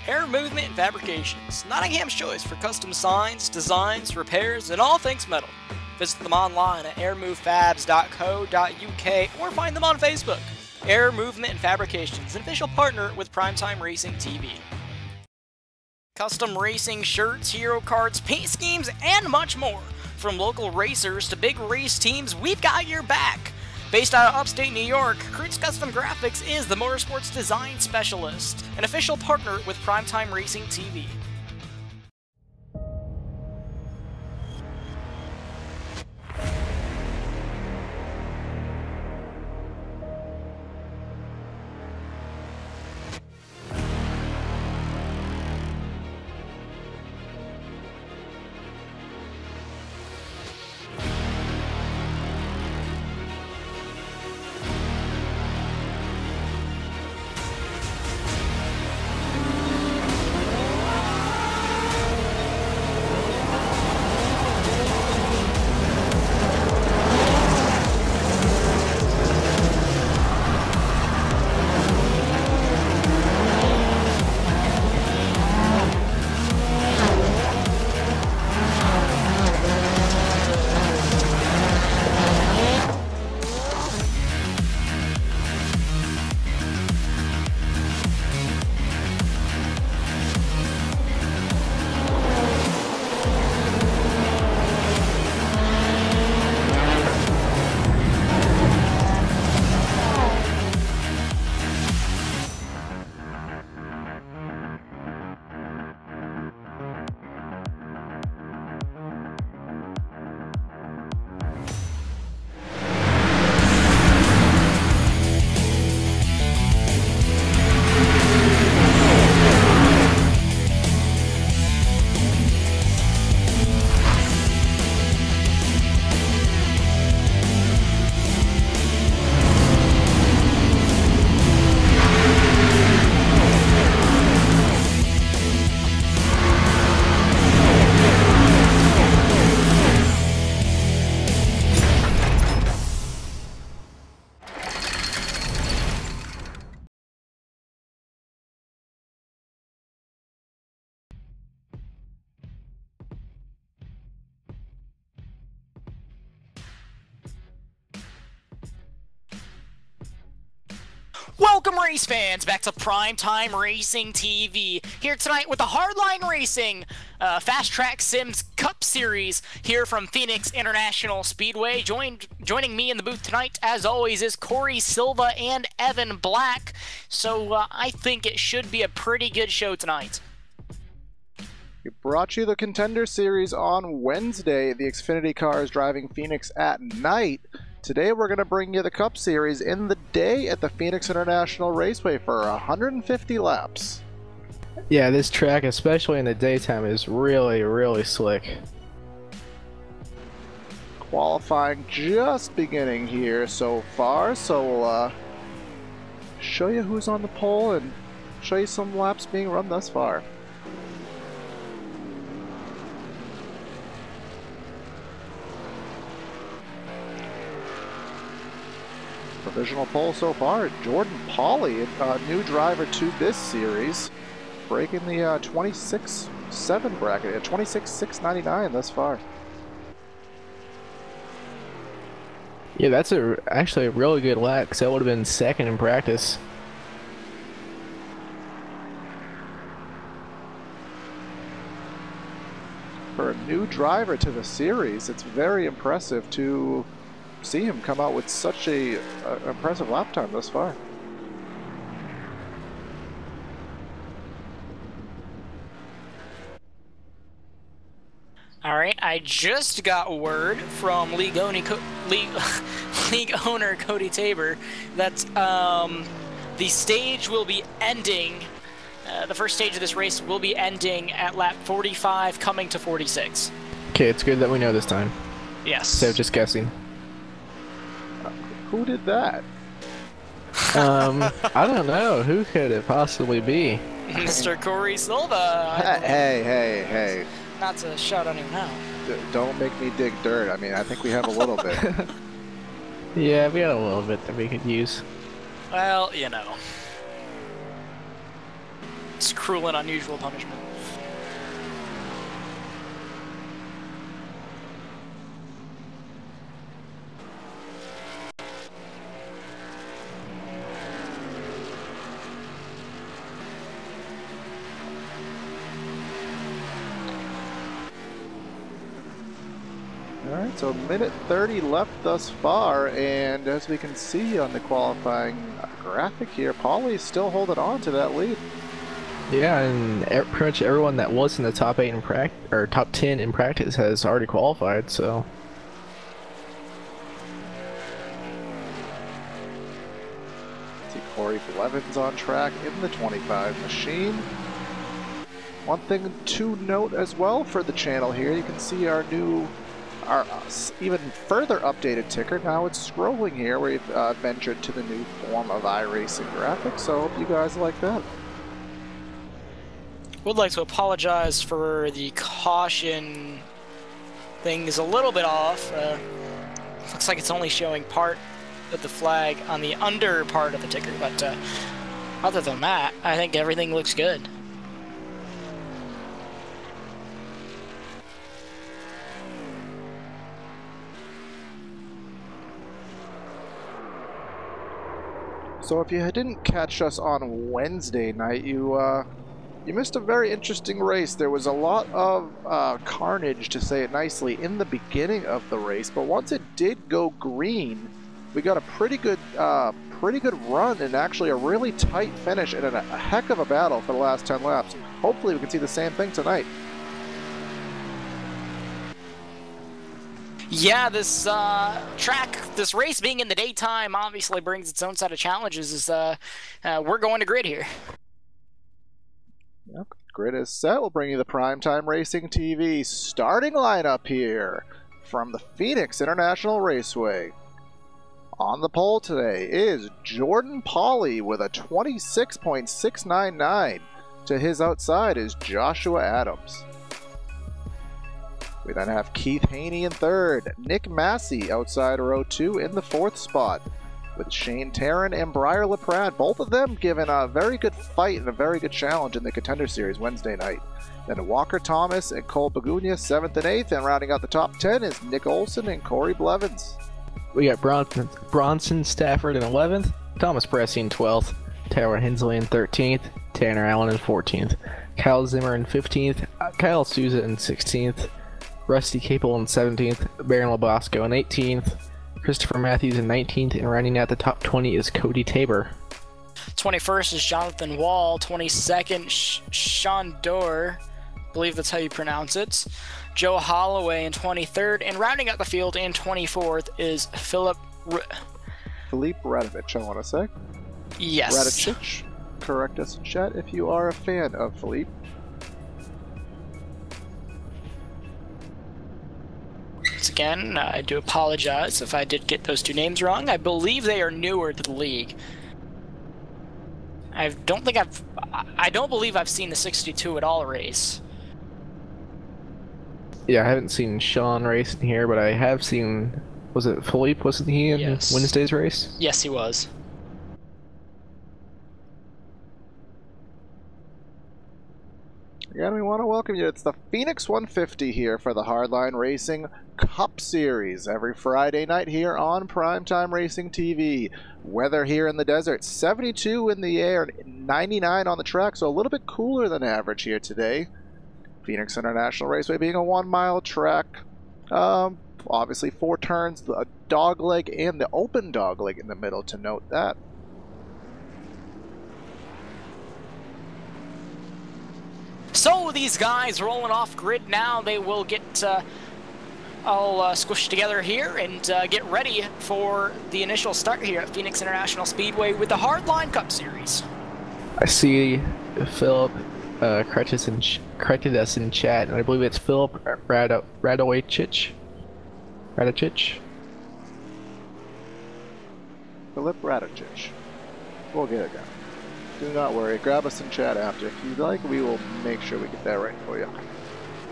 Air Movement Fabrications, Nottingham's choice for custom signs, designs, repairs, and all things metal. Visit them online at airmovefabs.co.uk or find them on Facebook. Air Movement Fabrications, an official partner with Primetime Racing TV. Custom racing shirts, hero cards, paint schemes, and much more. From local racers to big race teams, we've got your back. Based out of upstate New York, Krutz Custom Graphics is the motorsports design specialist, an official partner with Primetime Racing TV. Welcome, race fans, back to Primetime Racing TV. Here tonight with the Hardline Racing Fast Track Sims Cup Series here from Phoenix International Speedway. Joining me in the booth tonight, as always, is Corey Silva and Evan Black. So I think it should be a pretty good show tonight. We brought you the Contender Series on Wednesday. The Xfinity cars driving Phoenix at night. Today we're going to bring you the Cup Series in the day at the Phoenix International Raceway for 150 laps. Yeah, this track, especially in the daytime, is really, really slick. Qualifying just beginning here so far, so we'll show you who's on the pole and show you some laps being run thus far. Provisional pole so far, Jordan Pauly, a new driver to this series, breaking the 26.7 bracket at 26.699 thus far. Yeah, that's actually a really good lap, because that would have been second in practice. For a new driver to the series, it's very impressive to see him come out with such a impressive lap time thus far. All right, I just got word from league owner Cody Tabor that the stage will be ending. The first stage of this race will be ending at lap 45, coming to 46. Okay, it's good that we know this time. Yes. So just guessing. Who did that? I don't know. Who could it possibly be? Mr. Corey Silva. Hey. Not to shout on him now. Don't make me dig dirt. I mean, I think we have a little bit. Yeah, we got a little bit that we could use. Well, you know. It's cruel and unusual punishment. Alright, so minute 30 left thus far, and as we can see on the qualifying graphic here, Paulie's still holding on to that lead. Yeah, and pretty much everyone that was in the top 8 in practice, or top 10 in practice, has already qualified, so. See Corey Blevins on track in the 25 machine. One thing to note as well for the channel here, you can see our new, our even further updated ticker. Now it's scrolling here. We've ventured to the new form of iRacing graphics, so I hope you guys like that. Would like to apologize for the caution. Thing is a little bit off. Looks like it's only showing part of the flag on the under part of the ticker, but other than that, I think everything looks good. So if you didn't catch us on Wednesday night, you missed a very interesting race. There was a lot of carnage, to say it nicely, in the beginning of the race, but once it did go green, we got a pretty good run and actually a really tight finish and a heck of a battle for the last 10 laps. Hopefully we can see the same thing tonight. Yeah, this this race being in the daytime obviously brings its own set of challenges. We're going to grid here. Yep, grid is set. We'll bring you the Primetime Racing TV starting lineup here from the Phoenix International Raceway. On the pole today is Jordan Pauly with a 26.699. To his outside is Joshua Adams. We then have Keith Haney in third, Nick Massey outside row 2 in the fourth spot, with Shane Tarrant and Briar LaPrade, both of them given a very good fight and a very good challenge in the Contender Series Wednesday night. Then Walker Thomas and Cole Bagunia 7th and 8th, and rounding out the top 10 is Nick Olson and Corey Blevins. We got Bronson Stafford in 11th, Thomas Pressey in 12th, Tyler Hensley in 13th, Tanner Allen in 14th, Kyle Zimmer in 15th, Kyle Souza in 16th, Rusty Capel in 17th, Baron Labosco in 18th, Christopher Matthews in 19th, and rounding out the top 20 is Cody Tabor. 21st is Jonathan Wall, 22nd Sean Dorr, I believe that's how you pronounce it, Joe Holloway in 23rd, and rounding out the field in 24th is Philip Radovich, I want to say. Yes. Radovich. Correct us in chat if you are a fan of Philippe. Once again, I do apologize if I did get those two names wrong. I believe they are newer to the league. I don't believe I've seen the 62 at all race. Yeah, I haven't seen Sean race in here, but I have seen, was it Philippe, wasn't he in Wednesday's race? Yes, he was. Again, we want to welcome you. It's the Phoenix 150 here for the Hardline Racing Cup Series every Friday night here on Primetime Racing TV. Weather here in the desert, 72 in the air, 99 on the track, so a little bit cooler than average here today. Phoenix International Raceway being a 1 mile track. Obviously 4 turns, a dog leg and the open dog leg in the middle, to note that. So these guys rolling off grid now. They will get all squished together here and get ready for the initial start here at Phoenix International Speedway with the Hardline Cup Series. I see Philip corrected us in chat, and I believe it's Philip Radovich. Philip Radovich. We'll get it down. Do not worry. Grab us in chat after. If you'd like, we will make sure we get that right for you.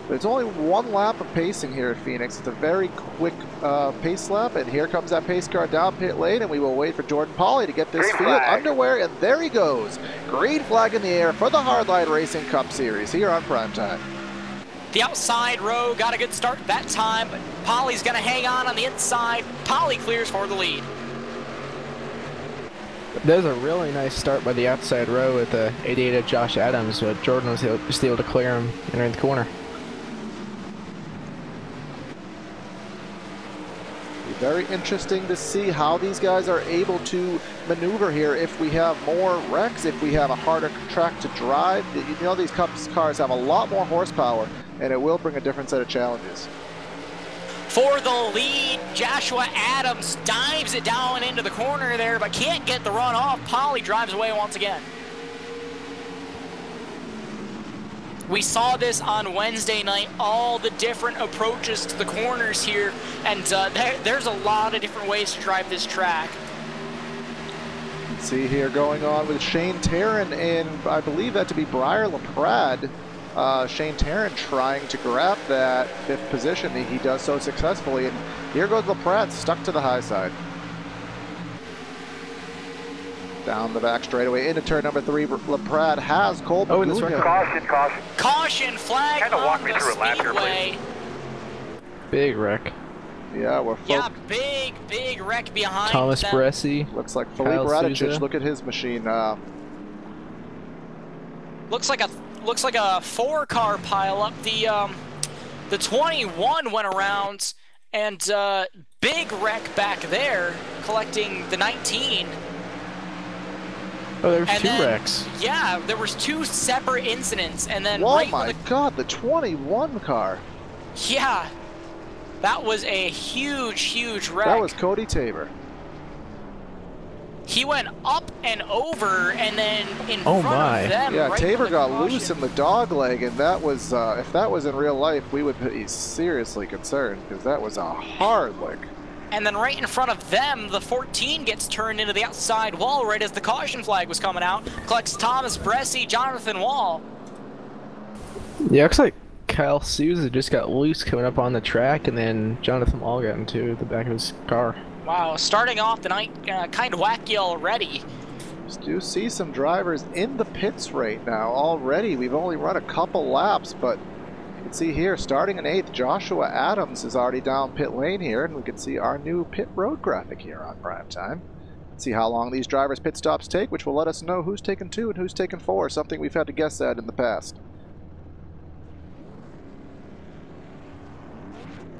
There's only one lap of pacing here at Phoenix. It's a very quick pace lap, and here comes that pace car down pit lane, and we will wait for Jordan Pauly to get this field underway, and there he goes. Green flag in the air for the Hardline Racing Cup Series here on Primetime. The outside row got a good start that time, but Pauly's going to hang on the inside. Pauly clears for the lead. There's a really nice start by the outside row with the 88 of Josh Adams, but Jordan was just able to clear him entering the corner. Very interesting to see how these guys are able to maneuver here if we have more wrecks, if we have a harder track to drive. You know, these Cups cars have a lot more horsepower, and it will bring a different set of challenges. For the lead, Joshua Adams dives it down into the corner there, but can't get the run off. Pauly drives away once again. We saw this on Wednesday night, all the different approaches to the corners here, and there's a lot of different ways to drive this track. You can see here going on with Shane Tarrant and I believe that to be Briar LaPrade. Shane Tarrant trying to grab that 5th position. He does so successfully, and here goes LaPrade stuck to the high side. Down the back straightaway into turn number 3. LaPrade has Cole. Oh, this one. Caution flag kind of on walk me the through a lap here, speedway. Big wreck. Yeah, we're big wreck behind Thomas them. Bresci. Looks like Philippe Kyle Radicic. Souza. Look at his machine. Looks like a 4-car pileup. The 21 went around, and big wreck back there, collecting the 19. Oh, there's And two then, wrecks. Yeah, there was 2 separate incidents, and then Oh right my God, the 21 car. Yeah, that was a huge wreck. That was Cody Tabor. He went up and over, and then in Oh front my. of them. Yeah, right Tabor from the got caution. loose in the dog leg, and that was, if that was in real life, we would be seriously concerned, because that was a hard lick. And then right in front of them, the 14 gets turned into the outside wall right as the caution flag was coming out. Collects Thomas Bresci, Jonathan Wall. Yeah, looks like Kyle Souza just got loose coming up on the track, and then Jonathan Wall got into the back of his car. Wow, starting off the night kind of wacky already. Just do see some drivers in the pits right now already. We've only run a couple laps, but you can see here, starting in 8th, Joshua Adams is already down pit lane here, and we can see our new pit road graphic here on Primetime. See how long these drivers' pit stops take, which will let us know who's taken 2 and who's taken 4, something we've had to guess at in the past.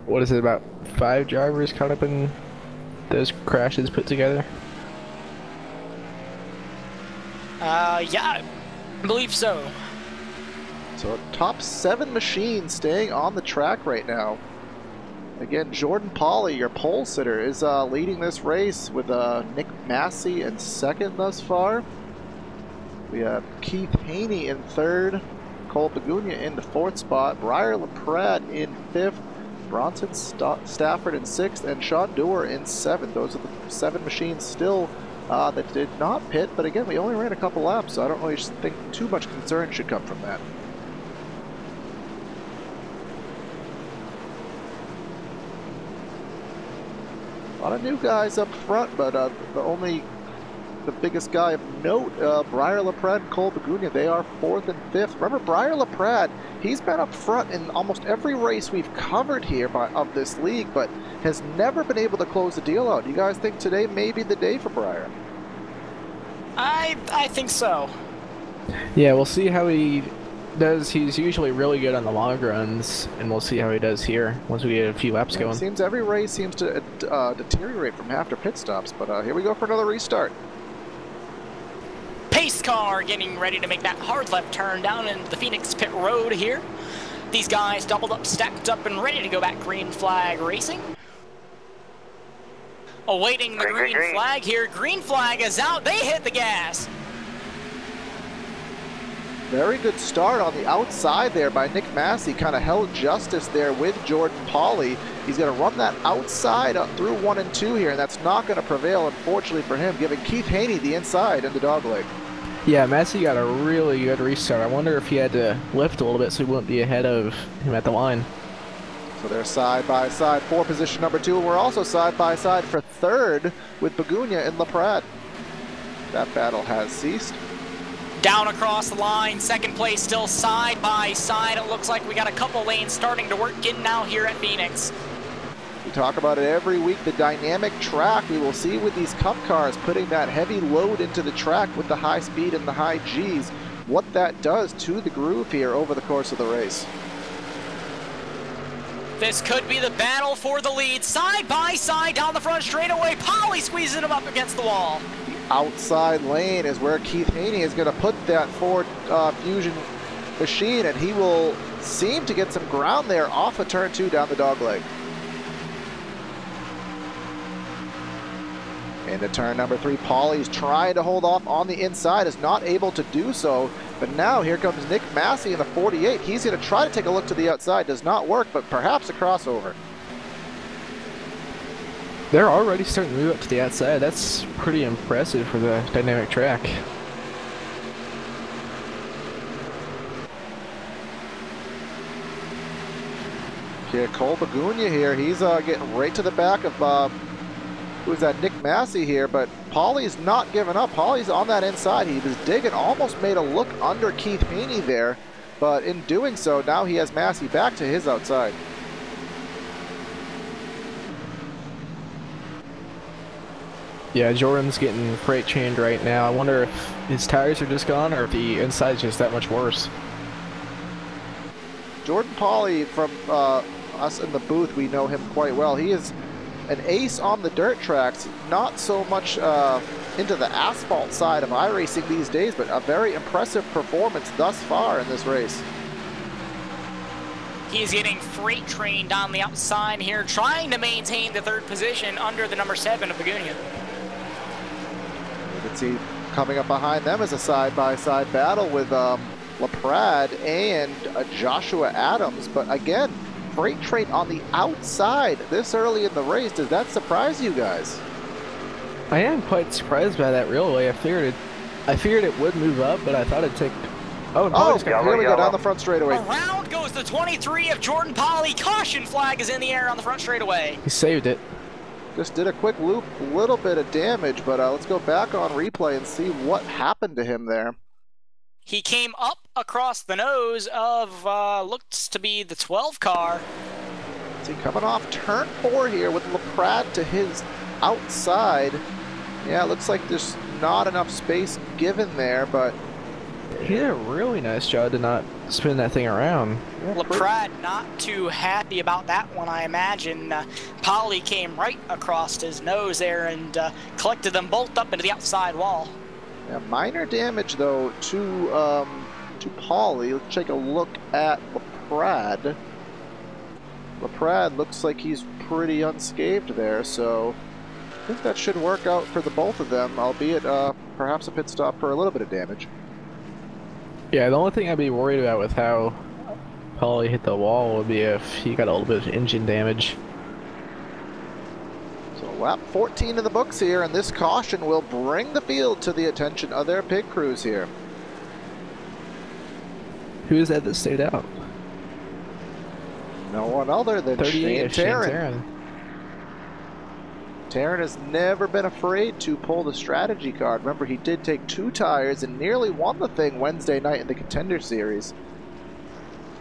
What is it, about 5 drivers caught up in those crashes put together? Yeah, I believe so. So top 7 machines staying on the track right now. Again, Jordan Pauly, your pole sitter, is leading this race with Nick Massey in 2nd thus far. We have Keith Haney in 3rd, Cole Begunia in the 4th spot, Briar LaPrade in 5th, Bronson Stafford in 6th, and Sean Dewar in 7th. Those are the 7 machines still that did not pit, but again, we only ran a couple laps, so I don't really think too much concern should come from that. A lot of new guys up front, but the biggest guy of note, Briar LaPrade and Cole Begunia, they are 4th and 5th. Remember, Briar LaPrade, he's been up front in almost every race we've covered here of this league, but has never been able to close the deal out. You guys think today may be the day for Briar? I think so. Yeah, we'll see how he does. He's usually really good on the long runs, and we'll see how he does here once we get a few laps going. It seems every race seems to deteriorate from after pit stops, but here we go for another restart. Pace car getting ready to make that hard left turn down in the Phoenix pit road here. These guys doubled up, stacked up, and ready to go back green flag racing. Awaiting the green flag here. Green flag is out. They hit the gas. Very good start on the outside there by Nick Massey. Kind of held justice there with Jordan Pauly. He's going to run that outside up through 1 and 2 here, and that's not going to prevail, unfortunately for him, giving Keith Haney the inside in the dogleg. Yeah, Massey got a really good restart. I wonder if he had to lift a little bit so he wouldn't be ahead of him at the line. So they're side by side for position number 2. We're also side by side for 3rd with Begunia and LaPrade. That battle has ceased. Down across the line, 2nd place still side by side. It looks like we got a couple lanes starting to work in now here at Phoenix. We talk about it every week, the dynamic track we will see with these Cup cars, putting that heavy load into the track with the high speed and the high Gs, what that does to the groove here over the course of the race. This could be the battle for the lead. Side by side down the front straightaway. Polly squeezing him up against the wall. The outside lane is where Keith Haney is going to put that Ford Fusion machine, and he will seem to get some ground there off of turn 2 down the dogleg. Into turn number 3, Pauly's trying to hold off on the inside, is not able to do so. But now here comes Nick Massey in the 48. He's going to try to take a look to the outside. Does not work, but perhaps a crossover. They're already starting to move up to the outside. That's pretty impressive for the dynamic track. Yeah, Cole Begunia here. He's getting right to the back of who's that, Nick Massey here, but Pauly's not giving up. Pauly's on that inside. He was digging, almost made a look under Keith Haney there, but in doing so, now he has Massey back to his outside. Yeah, Jordan's getting freight chained right now. I wonder if his tires are just gone or if the inside's just that much worse. Jordan Pauly, from us in the booth, we know him quite well. He is an ace on the dirt tracks, not so much into the asphalt side of iRacing these days, but a very impressive performance thus far in this race. He's getting freight trained on the outside here, trying to maintain the 3rd position under the number 7 of Begunia. You can see coming up behind them is a side-by-side battle with LaPrade and Joshua Adams, but again, freight train on the outside this early in the race. Does that surprise you guys? I am quite surprised by that, really. I figured it would move up, but I thought it'd take... Oh, here we go down the front straightaway. Around goes the 23 of Jordan Pauly. Caution flag is in the air on the front straightaway. He saved it. Just did a quick loop, a little bit of damage, but let's go back on replay and see what happened to him there. He came up across the nose of, looks to be the 12 car. See, coming off turn 4 here with LaPrade to his outside. Yeah, it looks like there's not enough space given there, but... He did a really nice job to not spin that thing around. LaPrade not too happy about that one, I imagine. Pauly came right across his nose there and collected them both up into the outside wall. Yeah, minor damage, though, to Pauly. Let's take a look at LaPrade. LaPrade looks like he's pretty unscathed there, so I think that should work out for the both of them, albeit perhaps a pit stop for a little bit of damage. Yeah, the only thing I'd be worried about with how Pauly hit the wall would be if he got a little bit of engine damage. So lap 14 in the books here, and this caution will bring the field to the attention of their pit crews here. Who is that stayed out? No one other than Shane Tarrant. Tarrant has never been afraid to pull the strategy card. Remember, he did take 2 tires and nearly won the thing Wednesday night in the Contender Series.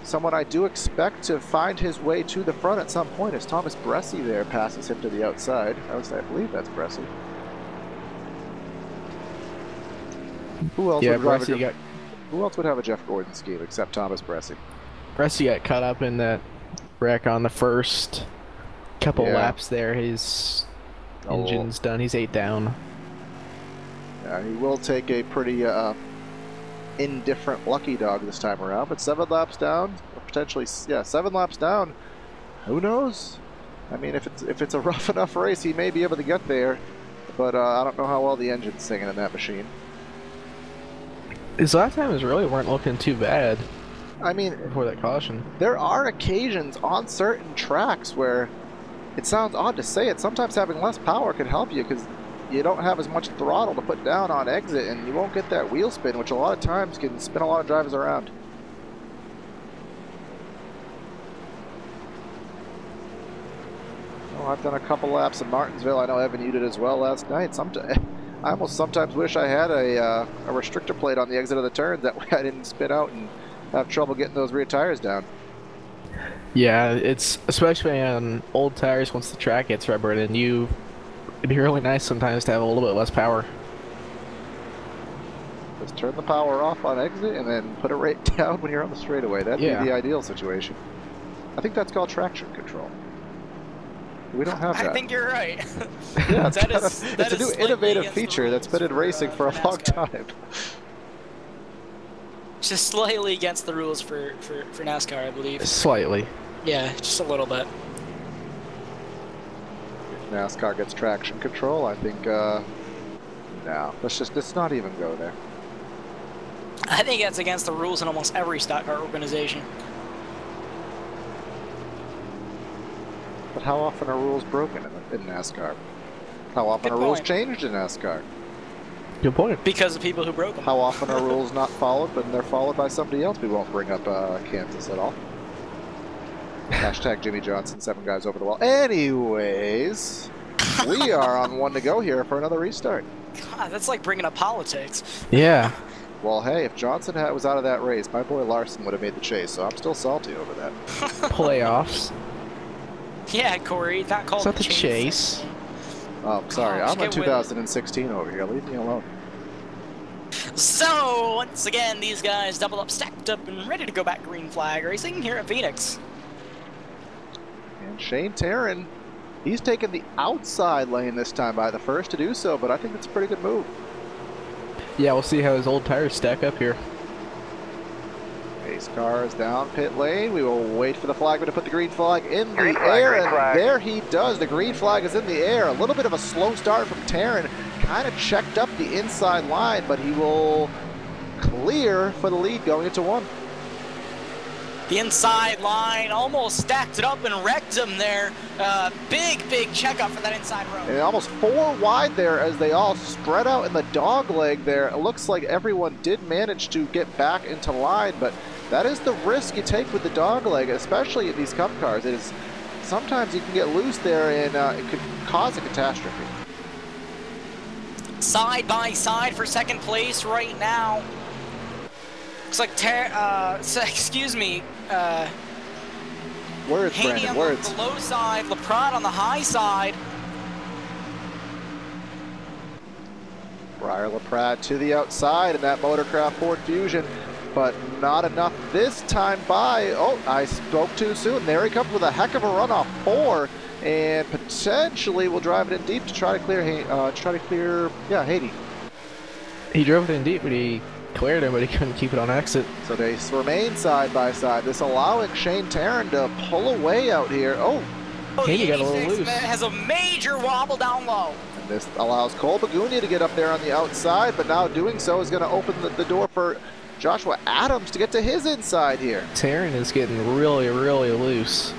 Someone I do expect to find his way to the front at some point as Thomas Bressie there passes him to the outside. I believe that's Bressie. Who else, who else would have a Jeff Gordon scheme except Thomas Bressie? Bressie got caught up in that wreck on the first couple laps there. His engine's done. He's 8 down. Yeah, he will take a pretty indifferent lucky dog this time around, but 7 laps down, or potentially, yeah, 7 laps down. Who knows? I mean, if it's a rough enough race, he may be able to get there, but I don't know how well the engine's singing in that machine. His last times really weren't looking too bad. I mean, before that caution, there are occasions on certain tracks where it sounds odd to say it. Sometimes having less power could help you, because you don't have as much throttle to put down on exit, and you won't get that wheel spin, which a lot of times can spin a lot of drivers around. Well, I've done a couple laps in Martinsville. I know Evan, you did as well last night. I almost sometimes wish I had a restrictor plate on the exit of the turns. That way I didn't spin out and have trouble getting those rear tires down. Yeah, it's especially on old tires once the track gets rubbered, and it'd be really nice sometimes to have a little bit less power. Just turn the power off on exit and then put it right down when you're on the straightaway. That'd be the ideal situation. I think that's called traction control. We don't have that. I think you're right. Yeah, it's a new innovative feature that's been in racing for a long time. Just slightly against the rules for NASCAR, I believe. Slightly. Yeah, just a little bit. If NASCAR gets traction control, I think, no, let's not even go there. I think that's against the rules in almost every stock car organization. But how often are rules broken in NASCAR? How often are rules changed in NASCAR? Good point. Because of people who broke them. How often are rules not followed, but they're followed by somebody else? We won't bring up Kansas at all. Hashtag Jimmy Johnson, 7 guys over the wall. Anyways, we are on 1 to go here for another restart. God, that's like bringing up politics. Yeah. Well, hey, if Johnson was out of that race, my boy Larson would have made the chase, so I'm still salty over that. Playoffs. Yeah, Corey, it's not called the chase. Oh, sorry, I'm on 2016 over here. Leave me alone. So, once again, these guys doubled up, stacked up, and ready to go back green flag racing here at Phoenix. And Shane Taryn, he's taken the outside lane this time by the first to do so, but I think it's a pretty good move. Yeah, we'll see how his old tires stack up here. Pace cars down pit lane. We will wait for the flagman to put the green flag in the air, and there he does. The green flag is in the air. A little bit of a slow start from Taryn. Kind of checked up the inside line, but he will clear for the lead going into 1. The inside line almost stacked it up and wrecked him there. Big checkup for that inside row. And almost 4 wide there as they all spread out in the dog leg there. It looks like everyone did manage to get back into line, but that is the risk you take with the dog leg, especially in these cup cars. It is sometimes you can get loose there and it could cause a catastrophe. Side by side for second place right now. Looks like excuse me. Words, Haney Brandon, on words. the low side, LaPrade on the high side. Briar LaPrade to the outside in that Motorcraft Ford Fusion, but not enough this time by. Oh, I spoke too soon. There he comes with a heck of a run off 4, and potentially will drive it in deep to try to clear. Haney. He drove it in deep, but he cleared him, but he couldn't keep it on exit. So they remain side by side. This allowing Shane Taryn to pull away out here. Oh, Haney got a little loose. Has a major wobble down low. And this allows Cole Begunia to get up there on the outside, but now doing so is going to open the door for Joshua Adams to get to his inside here. Taryn is getting really loose.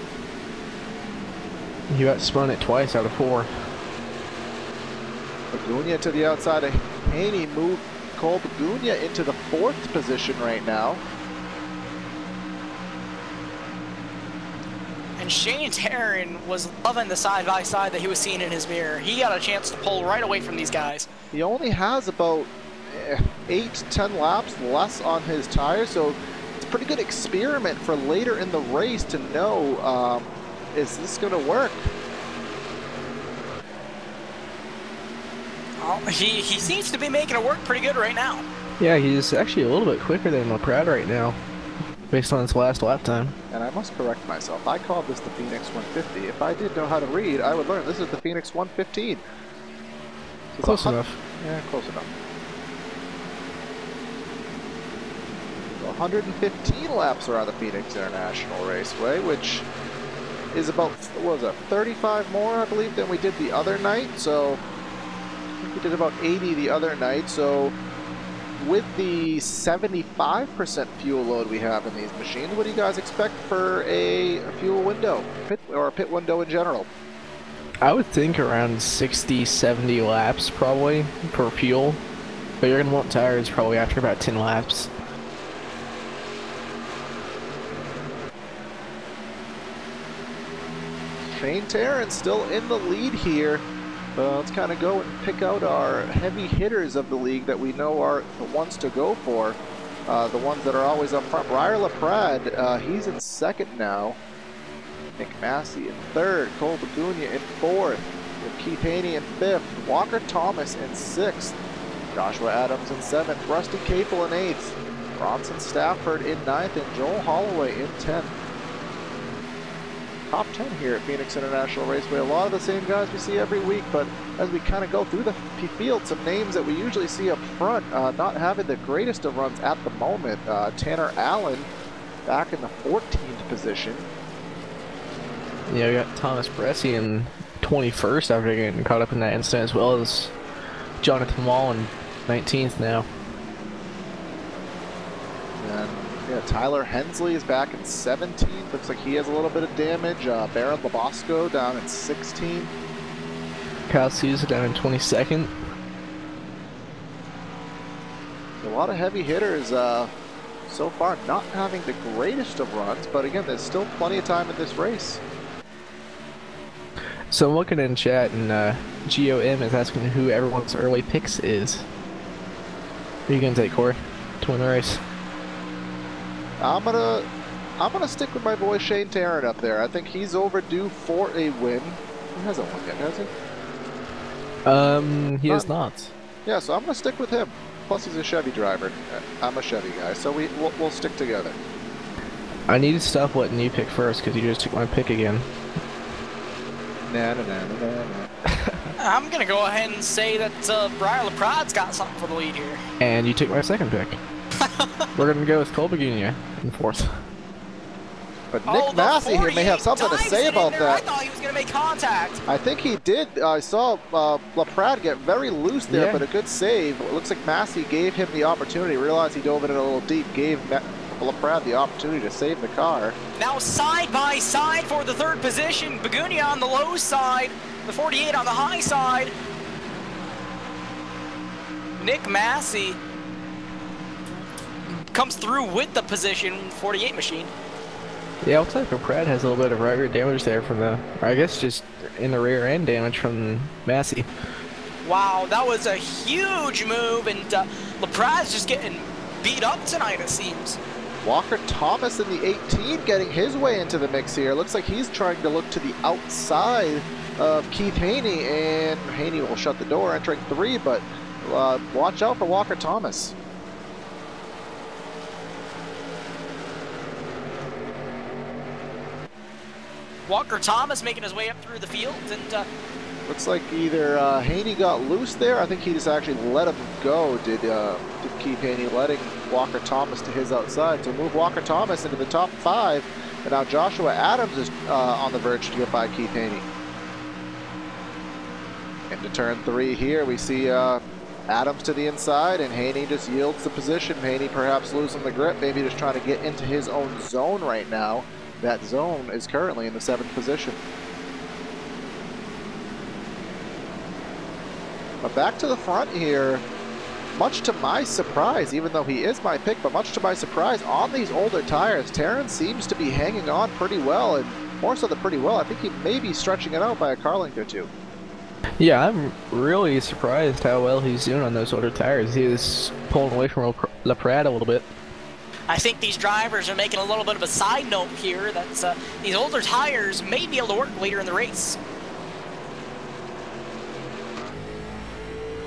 He got spun it twice out of 4. Begunia to the outside. Haney moved Cole Begunia into the 4th position right now. And Shane Taryn was loving the side-by-side that he was seeing in his mirror. He got a chance to pull right away from these guys. He only has about 8 to 10 laps less on his tires, so it's a pretty good experiment for later in the race to know, is this going to work? Well, he seems to be making it work pretty good right now. Yeah, he's actually a little bit quicker than LaPrade right now, based on his last lap time. And I must correct myself. I called this the Phoenix 150. If I did know how to read, I would learn this is the Phoenix 115. So close enough. Yeah, close enough. So 115 laps around the Phoenix International Raceway, which is about, what was it, 35 more, I believe, than we did the other night. So we did about 80 the other night, so with the 75% fuel load we have in these machines, what do you guys expect for a fuel window, pit window in general? I would think around 60, 70 laps probably for fuel. But you're going to want tires probably after about 10 laps. Shane Tarrant still in the lead here. Let's kind of go and pick out our heavy hitters of the league that we know are the ones to go for. The ones that are always up front. Briar LaPrade, he's in second now. Nick Massey in third. Cole Begunia in fourth. With Keith Haney in fifth. Walker Thomas in sixth. Joshua Adams in seventh. Rusty Capel in eighth. Bronson Stafford in ninth. And Joel Holloway in 10th. Top 10 here at Phoenix International Raceway. A lot of the same guys we see every week, but as we kind of go through the field, some names that we usually see up front not having the greatest of runs at the moment. Tanner Allen back in the 14th position. Yeah, we got Thomas Bresci in 21st after getting caught up in that incident, as well as Jonathan Wall in 19th now. And yeah, Tyler Hensley is back in 17th. Looks like he has a little bit of damage. Baron Labosco down in 16th. Kyle Souza down in 22nd. A lot of heavy hitters so far not having the greatest of runs, but again, there's still plenty of time in this race. So I'm looking in chat, and GOM is asking who everyone's early picks is. Who are you gonna take, Corey, to win the race? I'm gonna stick with my boy Shane Tarrant up there. I think he's overdue for a win. He hasn't won yet, has he? He has not. Yeah, so I'm gonna stick with him. Plus, he's a Chevy driver. I'm a Chevy guy, so we'll stick together. I need to stop letting you pick first because you just took my pick again. Nah. I'm gonna go ahead and say that Briar LaPrade's got something for the lead here. And you took my second pick. We're gonna go with Cole Begunia in fourth. But Nick Massey here may have something to say about that. I thought he was gonna make contact. I think he did. I saw LaPrade get very loose there, but a good save. It looks like Massey gave him the opportunity. Realized he dove in a little deep. Gave LaPrade the opportunity to save the car. Now side by side for the third position. Begunia on the low side, the 48 on the high side. Nick Massey comes through with the position 48 machine. Yeah, looks like LaPrade has a little bit of right rear damage there from the, or I guess just in the rear end damage from Massey. Wow, that was a huge move, and LaPrade's just getting beat up tonight, it seems. Walker Thomas in the 18 getting his way into the mix here. Looks like he's trying to look to the outside of Keith Haney, and Haney will shut the door entering 3, but watch out for Walker Thomas. Walker Thomas making his way up through the field, and looks like either Haney got loose there. I think he just actually let him go. Did Keith Haney, letting Walker Thomas to his outside. So move Walker Thomas into the top 5. And now Joshua Adams is on the verge to get by Keith Haney. Into turn 3 here, we see Adams to the inside, and Haney just yields the position. Haney perhaps losing the grip, maybe just trying to get into his own zone right now. That zone is currently in the 7th position. But back to the front here, much to my surprise, even though he is my pick, but much to my surprise, on these older tires, Tarrant seems to be hanging on pretty well, and more so than pretty well, I think he may be stretching it out by a car length or 2. Yeah, I'm really surprised how well he's doing on those older tires. He is pulling away from LaPrade a little bit. I think these drivers are making a little bit of a side note here that these older tires may be able to work later in the race.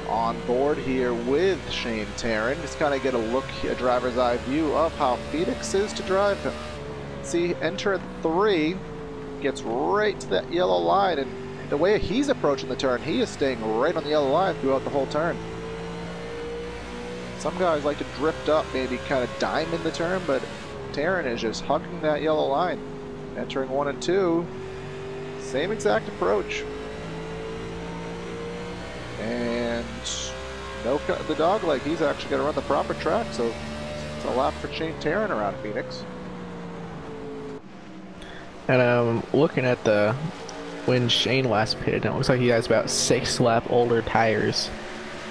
On board here with Shane Tarrant, just kind of get a look, a driver's eye view of how Phoenix is to drive. See, enter at 3, gets right to that yellow line, and the way he's approaching the turn, he is staying right on the yellow line throughout the whole turn. Some guys like to drift up, maybe kind of diamond the turn, but Tarrant is just hugging that yellow line. Entering 1 and 2, same exact approach. And no cut in the dog leg. He's actually going to run the proper track, so it's a lap for Shane Tarrant around Phoenix. And I'm looking at the when Shane last pitted, and it looks like he has about 6 lap older tires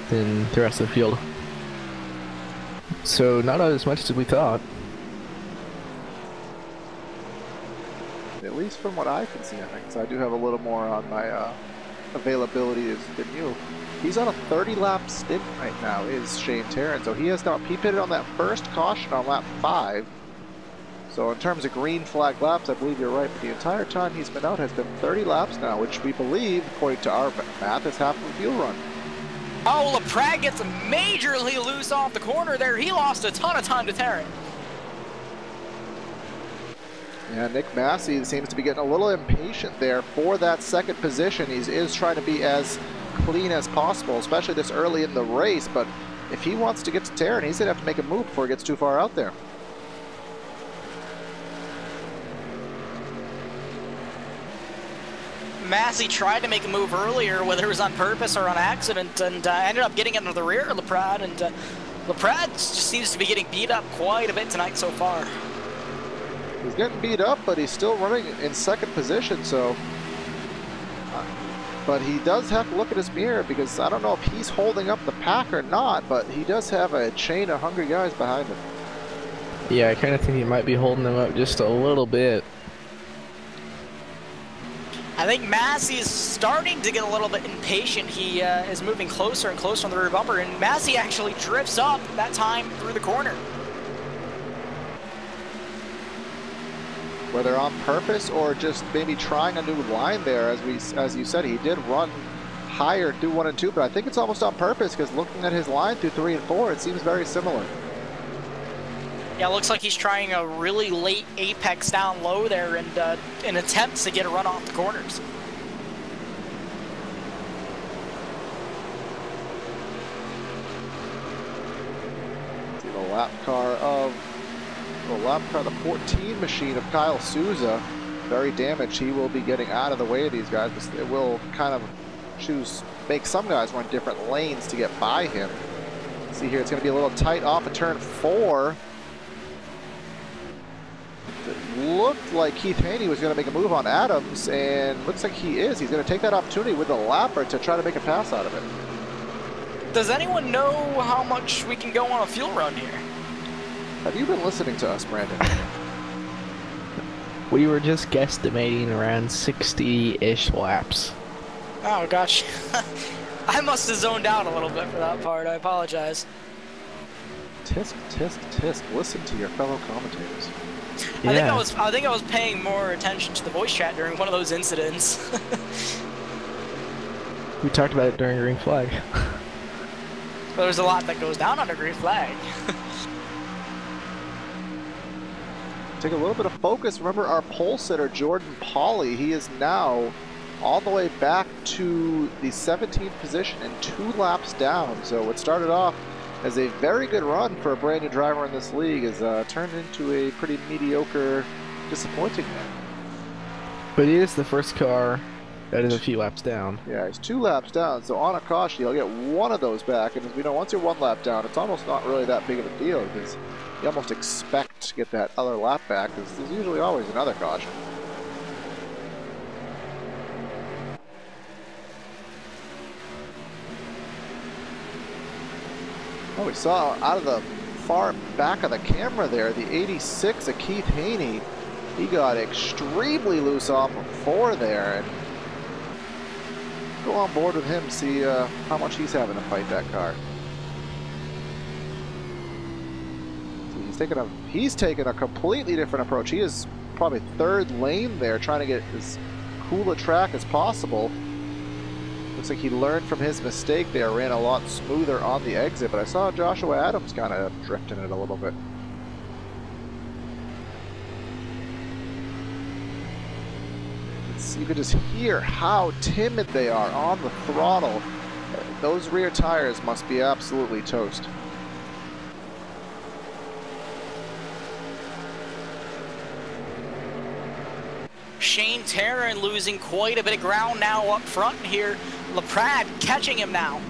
than the rest of the field. So not as much as we thought. At least from what I can see, I think. So I do have a little more on my availability than you. He's on a 30-lap stint right now, is Shane Tarrant. So he pitted on that first caution on lap 5. So in terms of green flag laps, I believe you're right. But the entire time he's been out has been 30 laps now, which we believe, according to our math, is half of the fuel run. Oh, LaPrade gets majorly loose off the corner there. He lost a ton of time to Tarrant. Yeah, Nick Massey seems to be getting a little impatient there for that second position. He is trying to be as clean as possible, especially this early in the race. But if he wants to get to Tarrant, he's going to have to make a move before he gets too far out there. Massey tried to make a move earlier, whether it was on purpose or on accident, and ended up getting into the rear of LaPrade. And LaPrade just seems to be getting beat up quite a bit tonight so far. He's getting beat up, but he's still running in second position, so... but he does have to look at his mirror, because I don't know if he's holding up the pack or not, but he does have a chain of hungry guys behind him. Yeah, I kind of think he might be holding them up just a little bit. I think Massey is starting to get a little bit impatient. He is moving closer and closer on the rear bumper, and Massey actually drifts up that time through the corner. Whether on purpose or just maybe trying a new line there, as you said, he did run higher through 1 and 2, but I think it's almost on purpose, because looking at his line through 3 and 4, it seems very similar. Yeah, it looks like he's trying a really late apex down low there, and in attempts to get a run off the corners. See the lap car of the 14 machine of Kyle Souza, very damaged. He will be getting out of the way of these guys. It will kind of make some guys run different lanes to get by him. See here, it's going to be a little tight off of turn 4. It looked like Keith Haney was going to make a move on Adams, and looks like he is. He's going to take that opportunity with the lapper to try to make a pass out of it. Does anyone know how much we can go on a fuel run here? Have you been listening to us, Brandon? We were just guesstimating around 60-ish laps. Oh gosh, I must have zoned out a little bit for that part. I apologize. Tisk, tisk, tisk. Listen to your fellow commentators. Yeah. I think I was paying more attention to the voice chat during one of those incidents. We talked about it during green flag. There's a lot that goes down under green flag. Take a little bit of focus. Remember our pole sitter, Jordan Pauly. He is now all the way back to the 17th position and 2 laps down. So what started off as a very good run for a brand new driver in this league has turned into a pretty mediocre, disappointing one. But he is the first car that is a few laps down. Yeah, he's 2 laps down, so on a caution, you'll get 1 of those back. And as we know, once you're 1 lap down, it's almost not really that big of a deal, because you almost expect to get that other lap back, because there's usually always another caution. Oh, we saw out of the far back of the camera there, the 86 of Keith Haney. He got extremely loose off of 4 there, and go on board with him, see how much he's having to fight that car. So he's taking a completely different approach. He is probably 3rd lane there, trying to get as cool a track as possible. Looks like he learned from his mistake there, ran a lot smoother on the exit, but I saw Joshua Adams kind of drifting it a little bit. You could just hear how timid they are on the throttle. Those rear tires must be absolutely toast. Shane Tarrant losing quite a bit of ground now up front here. LaPrade catching him now.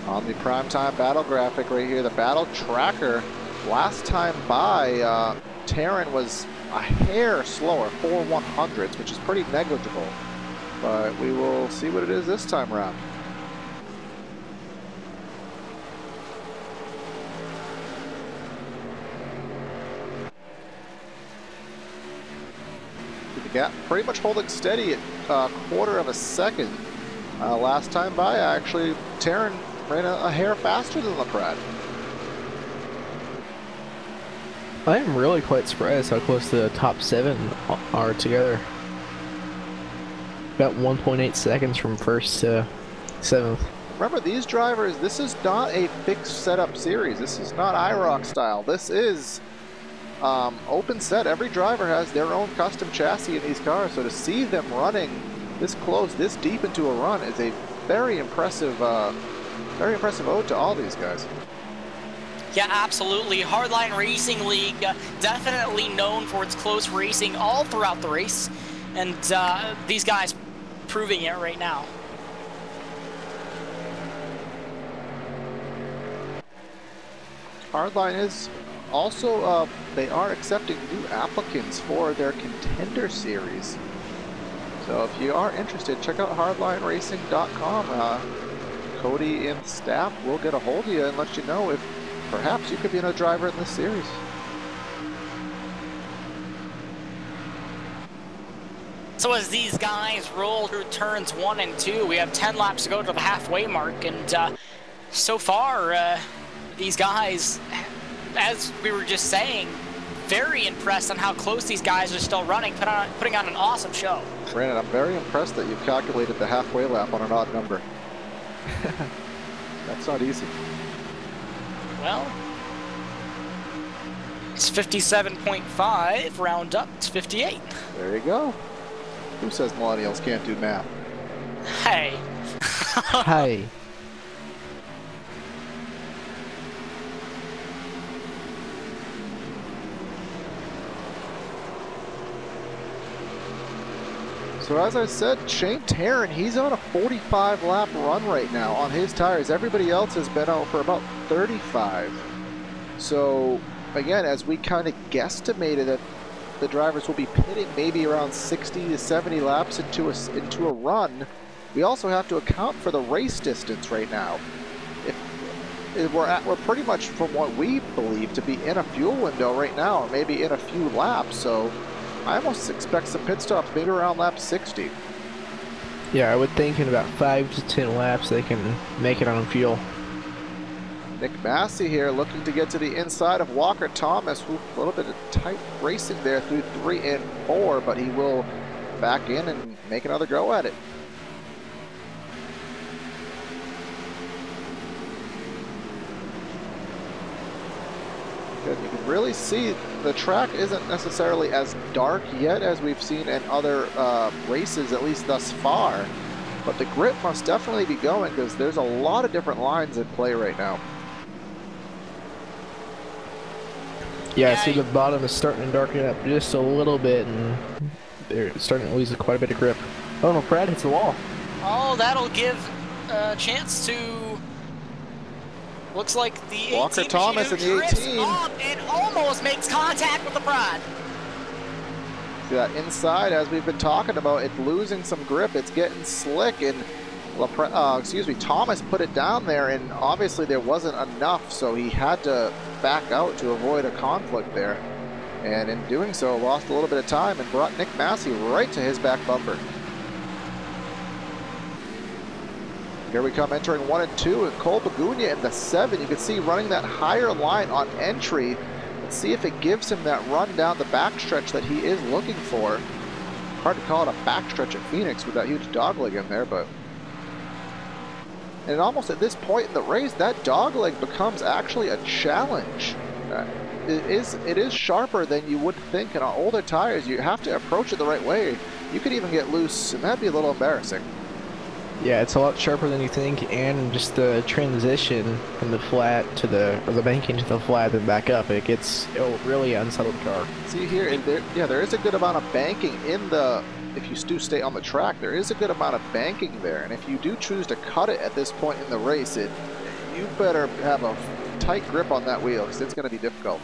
On the primetime battle graphic right here, the battle tracker, last time by, Tarrant was a hair slower, 4/100ths, which is pretty negligible. but we will see what it is this time around. The gap pretty much holding steady at a quarter of a second. Last time by, actually, Taryn ran a hair faster than LaPrade. I am really quite surprised how close the top 7 are together. About 1.8 seconds from first to 7th. Remember, these drivers, this is not a fixed setup series. This is not IROC style. This is open set. Every driver has their own custom chassis in these cars, so to see them running this close, this deep into a run is a very impressive ode to all these guys. Yeah, absolutely. Hardline Racing League, definitely known for its close racing all throughout the race, and these guys proving it right now. Hardline is also, they are accepting new applicants for their Contender Series. So if you are interested, check out hardlineracing.com. Cody and staff will get a hold of you and let you know if perhaps you could be a driver in this series. So as these guys roll through turns 1 and 2, we have 10 laps to go to the halfway mark, and so far, these guys, as we were just saying, very impressed on how close these guys are still running, putting on an awesome show. Brandon, I'm very impressed that you've calculated the halfway lap on an odd number. That's not easy. Well, it's 57.5, round up to 58. There you go. Who says millennials can't do math? Hey. Hi. So as I said, Shane Taryn, he's on a 45 lap run right now on his tires. Everybody else has been out for about 35. So again, as we kind of guesstimated that the drivers will be pitting maybe around 60 to 70 laps into a run, we also have to account for the race distance right now. If we're pretty much, from what we believe, to be in a fuel window right now, or maybe in a few laps. So I almost expect some pit stops maybe around lap 60. Yeah, I would think in about 5 to 10 laps they can make it on fuel. Nick Massey here looking to get to the inside of Walker Thomas. A little bit of tight racing there through 3 and 4, but he will back in and make another go at it. Good. You can really see the track isn't necessarily as dark yet as we've seen in other races, at least thus far. But the grip must definitely be going because there's a lot of different lines in play right now. Yeah, I see the bottom is starting to darken up just a little bit, and they're starting to lose quite a bit of grip. Oh no, Brad hits the wall. Oh, that'll give a chance to... Looks like the 18 Walker Thomas in the 18 up and almost makes contact with the Pride. See that inside, as we've been talking about, it's losing some grip. It's getting slick, and Thomas put it down there, and obviously there wasn't enough, so he had to back out to avoid a conflict there. And in doing so, lost a little bit of time and brought Nick Massey right to his back bumper. Here we come entering 1 and 2, and Cole Bagunia in the 7. You can see running that higher line on entry. Let's see if it gives him that run down the backstretch that he is looking for. Hard to call it a backstretch at Phoenix with that huge dogleg in there, but... And almost at this point in the race, that dogleg becomes actually a challenge. It is sharper than you would think, and on older tires, you have to approach it the right way. You could even get loose, and that'd be a little embarrassing. Yeah, it's a lot sharper than you think, and just the transition from the flat to the banking to the flat and back up, it'll really unsettle the car. See here, and there is a good amount of banking in the, if you do stay on the track, there is a good amount of banking there, and if you do choose to cut it at this point in the race, you better have a tight grip on that wheel, because it's going to be difficult.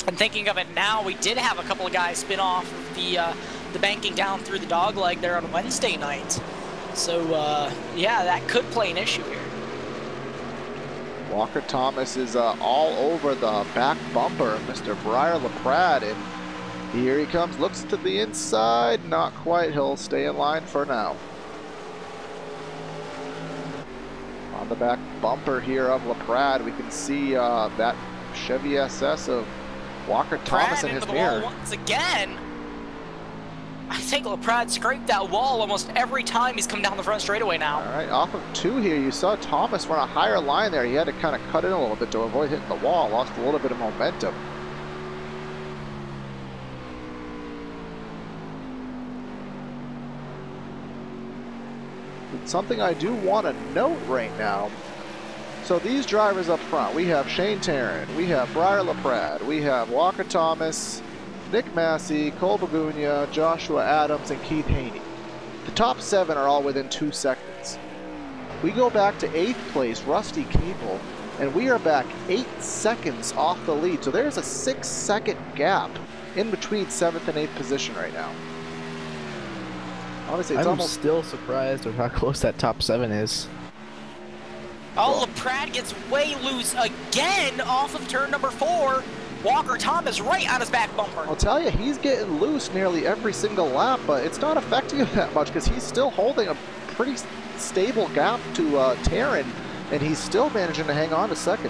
And thinking of it now, we did have a couple of guys spin off of the banking down through the dogleg there on Wednesday night. So, yeah, that could play an issue here. Walker Thomas is all over the back bumper of Mr. Briar LaPrade, and here he comes, looks to the inside, not quite, he'll stay in line for now. On the back bumper here of LaPrade, we can see that Chevy SS of Walker Thomas in his mirror. Once again, I think LaPrade scraped that wall almost every time he's come down the front straightaway now. All right, off of 2 here, you saw Thomas run a higher line there. He had to kind of cut in a little bit to avoid hitting the wall, lost a little bit of momentum. But something I do want to note right now, so these drivers up front, we have Shane Tarrant, we have Briar LaPrade, we have Walker Thomas, Nick Massey, Cole Bagunia, Joshua Adams, and Keith Haney. The top 7 are all within 2 seconds. We go back to 8th place, Rusty Keeple, and we are back 8 seconds off the lead. So there's a 6-second gap in between 7th and 8th position right now. Honestly, it's I'm still surprised with how close that top 7 is. Oh, LaPrade gets way loose again off of turn number 4. Walker Thomas right on his back bumper. I'll tell you, he's getting loose nearly every single lap, but it's not affecting him that much because he's still holding a pretty stable gap to Taryn, and he's still managing to hang on to 2nd.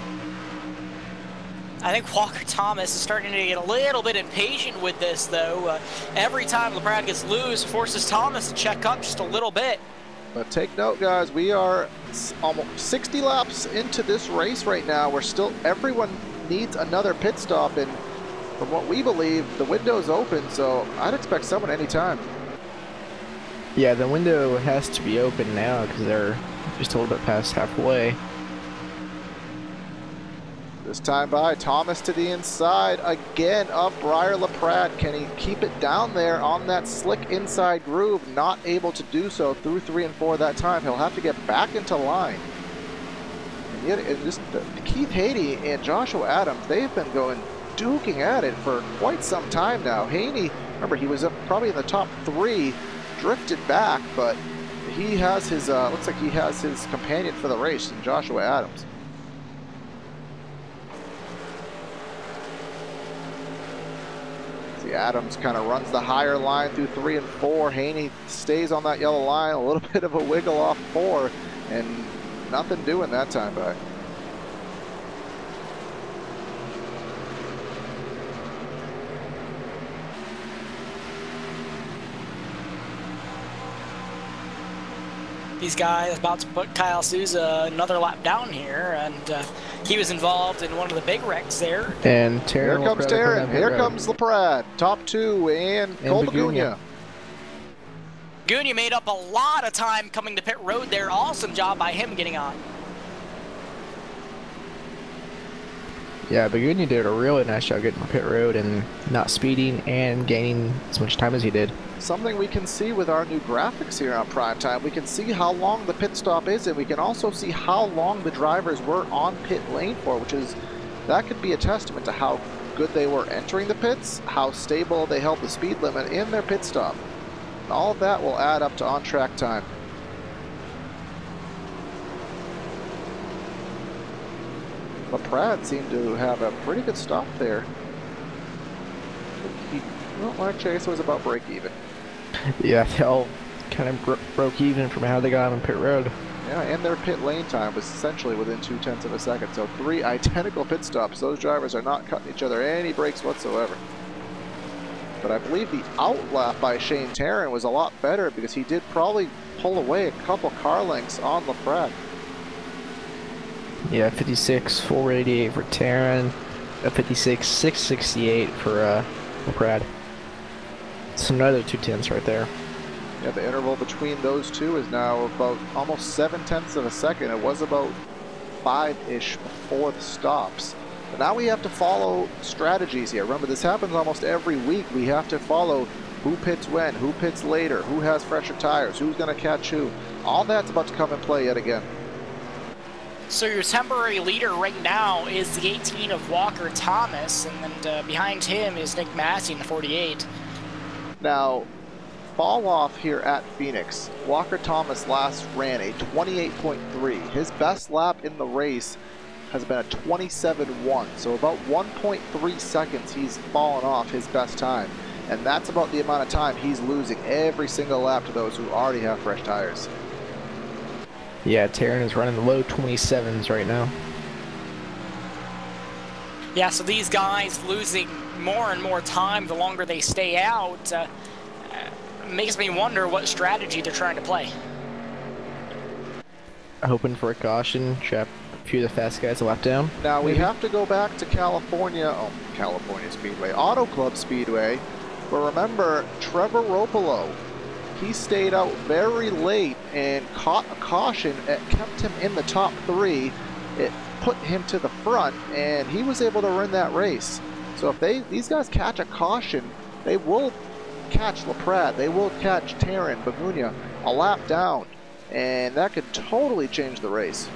I think Walker Thomas is starting to get a little bit impatient with this, though. Every time LaPrade gets loose, forces Thomas to check up just a little bit. But take note, guys, we are almost 60 laps into this race right now. We're still, everyone needs another pit stop, and from what we believe, the window's open, so I'd expect someone anytime. Yeah, the window has to be open now because they're just a little bit past halfway. This time by Thomas to the inside again of Briar LaPrade. Can he keep it down there on that slick inside groove? Not able to do so through 3 and 4 that time. He'll have to get back into line. And yet, Keith Haney and Joshua Adams, they've been going duking at it for quite some time now. Haney, remember, he was up probably in the top 3, drifted back, but he has his, looks like he has his companion for the race, in Joshua Adams. See, Adams kind of runs the higher line through 3 and 4. Haney stays on that yellow line, a little bit of a wiggle off 4, and nothing doing that time by. These guys about to put Kyle Souza another lap down here, and he was involved in one of the big wrecks there. And here comes Taryn. Here comes LaPrade. Top 2 and Cole Bagunia. Bagunia made up a lot of time coming to pit road there. Awesome job by him getting on. Yeah, Bagunia did a really nice job getting to pit road and not speeding and gaining as much time as he did. Something we can see with our new graphics here on Primetime, we can see how long the pit stop is, and we can also see how long the drivers were on pit lane for, which is, that could be a testament to how good they were entering the pits, how stable they held the speed limit in their pit stop. And all of that will add up to on-track time. LaPrade seemed to have a pretty good stop there. Well, actually, I guess it was about break even. Yeah, they all kind of broke even from how they got on pit road. Yeah, and their pit lane time was essentially within 0.2 of a second. So 3 identical pit stops. Those drivers are not cutting each other any breaks whatsoever. But I believe the outlap by Shane Tarrant was a lot better because he did probably pull away a couple car lengths on LaPrade. Yeah, 56, 488 for Tarrant, 56, 668 for LaPrade. So another 2/10 right there. Yeah, the interval between those two is now about almost 0.7 of a second. It was about 5-ish before the stops. But now we have to follow strategies here. Remember, this happens almost every week. We have to follow who pits when, who pits later, who has fresher tires, who's going to catch who. All that's about to come in play yet again. So your temporary leader right now is the 18 of Walker Thomas, and then behind him is Nick Massey in the 48. Now, fall off here at Phoenix. Walker Thomas last ran a 28.3. His best lap in the race has been a 27.1. So about 1.3 seconds he's fallen off his best time. And that's about the amount of time he's losing every single lap to those who already have fresh tires. Yeah, Taryn is running the low 27s right now. Yeah, so these guys losing more and more time the longer they stay out makes me wonder what strategy they're trying to play. Hoping for a caution, trap a few of the fast guys a lap down. Now we have to go back to California Speedway, Auto Club Speedway, where remember Trevor Ropolo, he stayed out very late and caught a caution. It kept him in the top 3. It put him to the front, and he was able to win that race. So if these guys catch a caution, they will catch LaPrade, they will catch Taryn, Bagunia a lap down, and that could totally change the race.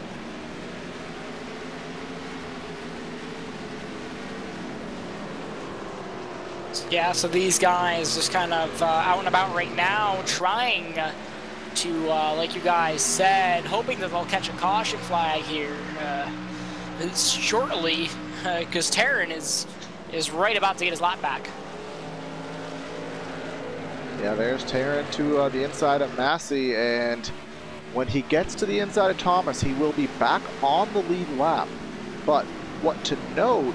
Yeah, so these guys just kind of out and about right now, trying to, like you guys said, hoping that they'll catch a caution flag here shortly, because Taryn is right about to get his lap back. Yeah, there's Taryn to the inside of Massey, and when he gets to the inside of Thomas, he will be back on the lead lap. But what to note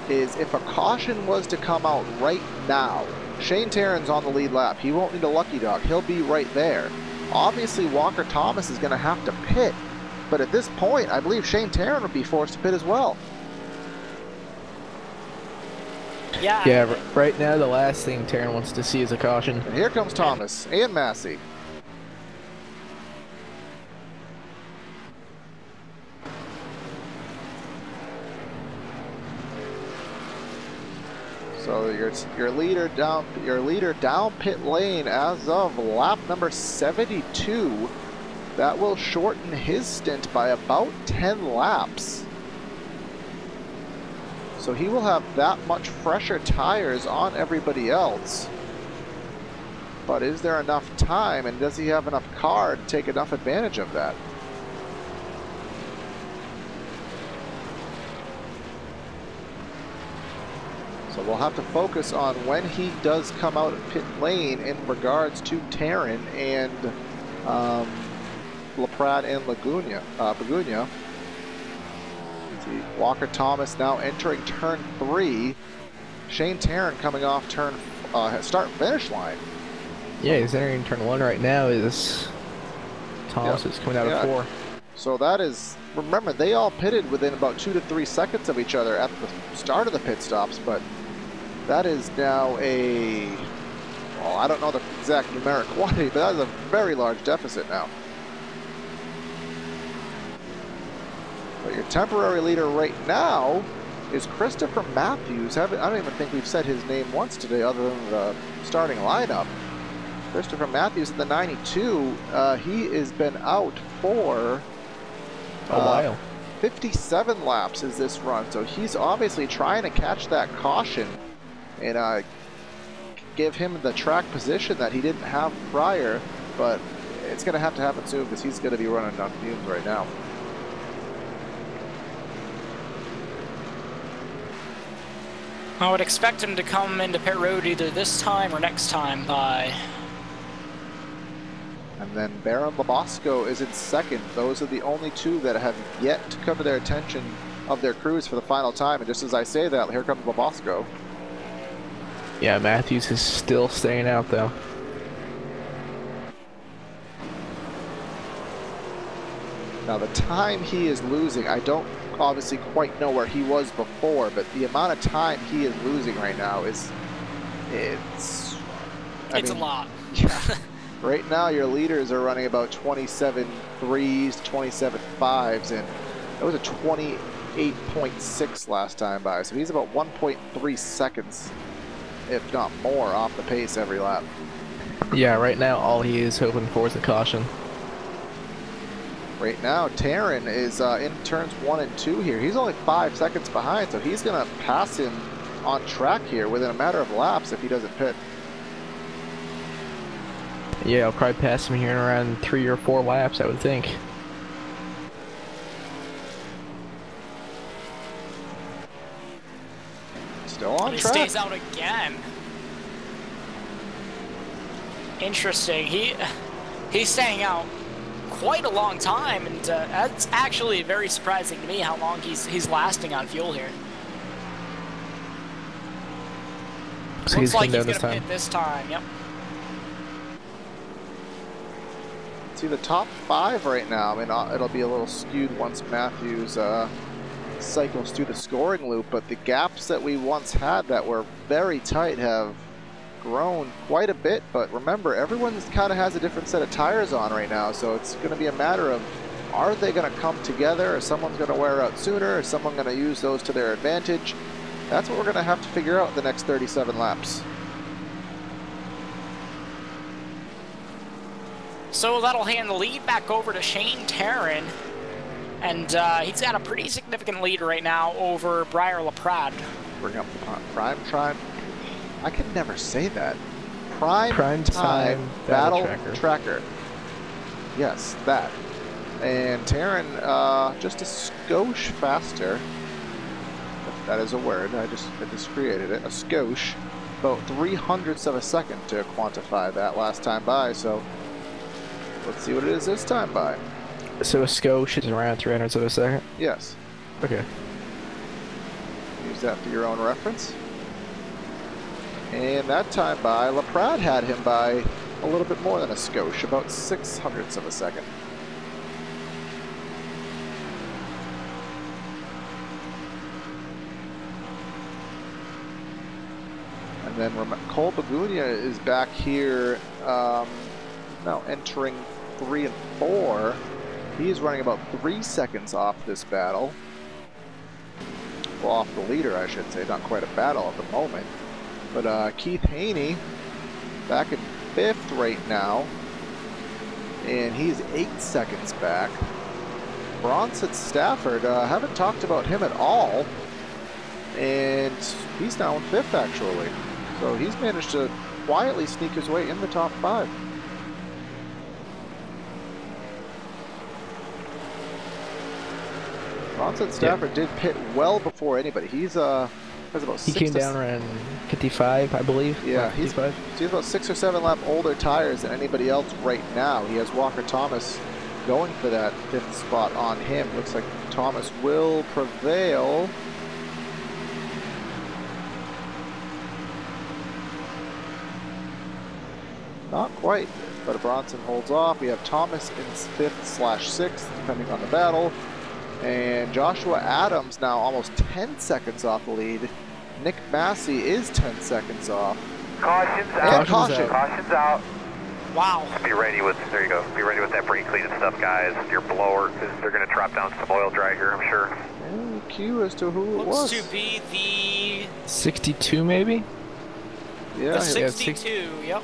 is if a caution was to come out right now, Shane Taryn's on the lead lap. He won't need a lucky dog. He'll be right there. Obviously, Walker Thomas is going to have to pit, but at this point, I believe Shane Taryn would be forced to pit as well. Yeah, right now the last thing Taryn wants to see is a caution. And here comes Thomas and Massey. So your leader down pit lane as of lap number 72. That will shorten his stint by about 10 laps. So he will have that much fresher tires on everybody else. But is there enough time, and does he have enough car to take enough advantage of that? So we'll have to focus on when he does come out of pit lane in regards to Taryn and LaPrade and Bagunia. Walker Thomas now entering turn 3. Shane Taryn coming off turn start-finish line. Yeah, he's entering turn 1 right now. Thomas is coming out of 4. So that is, remember, they all pitted within about 2 to 3 seconds of each other at the start of the pit stops, but that is now well, I don't know the exact numeric quantity, but that is a very large deficit now. But your temporary leader right now is Christopher Matthews. I don't even think we've said his name once today other than the starting lineup. Christopher Matthews in the 92. He has been out for a while. 57 laps is this run. So he's obviously trying to catch that caution and give him the track position that he didn't have prior. But it's going to happen soon because he's going to be running on fumes right now. I would expect him to come into pit road either this time or next time by. And then Baron Labosco is in second. Those are the only two that have yet to come to their attention of their crews for the final time. And just as I say that, here comes Labosco. Yeah, Matthews is still staying out though. Now the time he is losing, I don't obviously quite know where he was before, but the amount of time he is losing right now is, it's a lot. Yeah. Right now your leaders are running about 27.3s, 27.5s, and that was a 28.6 last time by, so he's about 1.3 seconds, if not more, off the pace every lap. Yeah, right now all he is hoping for is a caution. Right now, Taryn is in turns 1 and 2 here. He's only 5 seconds behind, so he's going to pass him on track here within a matter of laps if he doesn't pit. Yeah, I'll probably pass him here in around 3 or 4 laps, I would think. Still on He track. stays out again. Interesting. He's staying out quite a long time, and that's actually very surprising to me how long he's lasting on fuel here. So Looks like he's this gonna time. pit this time. Yep. See the top 5 right now. I mean, it'll be a little skewed once Matthews cycles through the scoring loop, but the gaps that we once had that were very tight have grown quite a bit. But remember, everyone kind of has a different set of tires on right now, so it's going to be a matter of, are they going to come together, or someone's going to wear out sooner, or someone going to use those to their advantage? That's what we're going to have to figure out the next 37 laps. So that'll hand the lead back over to Shane Taryn, and he's got a pretty significant lead right now over Briar LaPrade. Bring up the prime time. I can never say that. Prime time battle tracker. Yes, that. And Taryn, just a skosh faster. If that is a word. I just created it. A skosh. About 300ths of a second to quantify that last time by. So let's see what it is this time by. So a skosh is around 300ths of a second? Yes. Okay. Use that for your own reference. And that time by, LaPrade had him by a little bit more than a skosh, about 600ths of a second. And then Cole Begunia is back here, now entering 3 and 4. He's running about 3 seconds off this battle. Well, off the leader, I should say. Not quite a battle at the moment. But Keith Haney back in 5th right now. And he's 8 seconds back. Bronson Stafford, haven't talked about him at all. And he's now in 5th, actually. So he's managed to quietly sneak his way in the top 5. Bronson Stafford did pit well before anybody. He's has about He came down around 55, I believe. Yeah, he's about 6 or 7 lap older tires than anybody else right now. He has Walker Thomas going for that 5th spot on him. Looks like Thomas will prevail. Not quite, but Bronson holds off. We have Thomas in 5th/6th, depending on the battle. And Joshua Adams now almost 10 seconds off the lead. Nick Massey is 10 seconds off. Caution's out. Caution's out. Wow. Be ready with, there you go. Be ready with that brake cleaning stuff, guys. Your blower, because they're going to drop down some oil dry here, I'm sure. No cue as to who it was. Looks to be the 62, maybe? Yeah, the 62. Yep.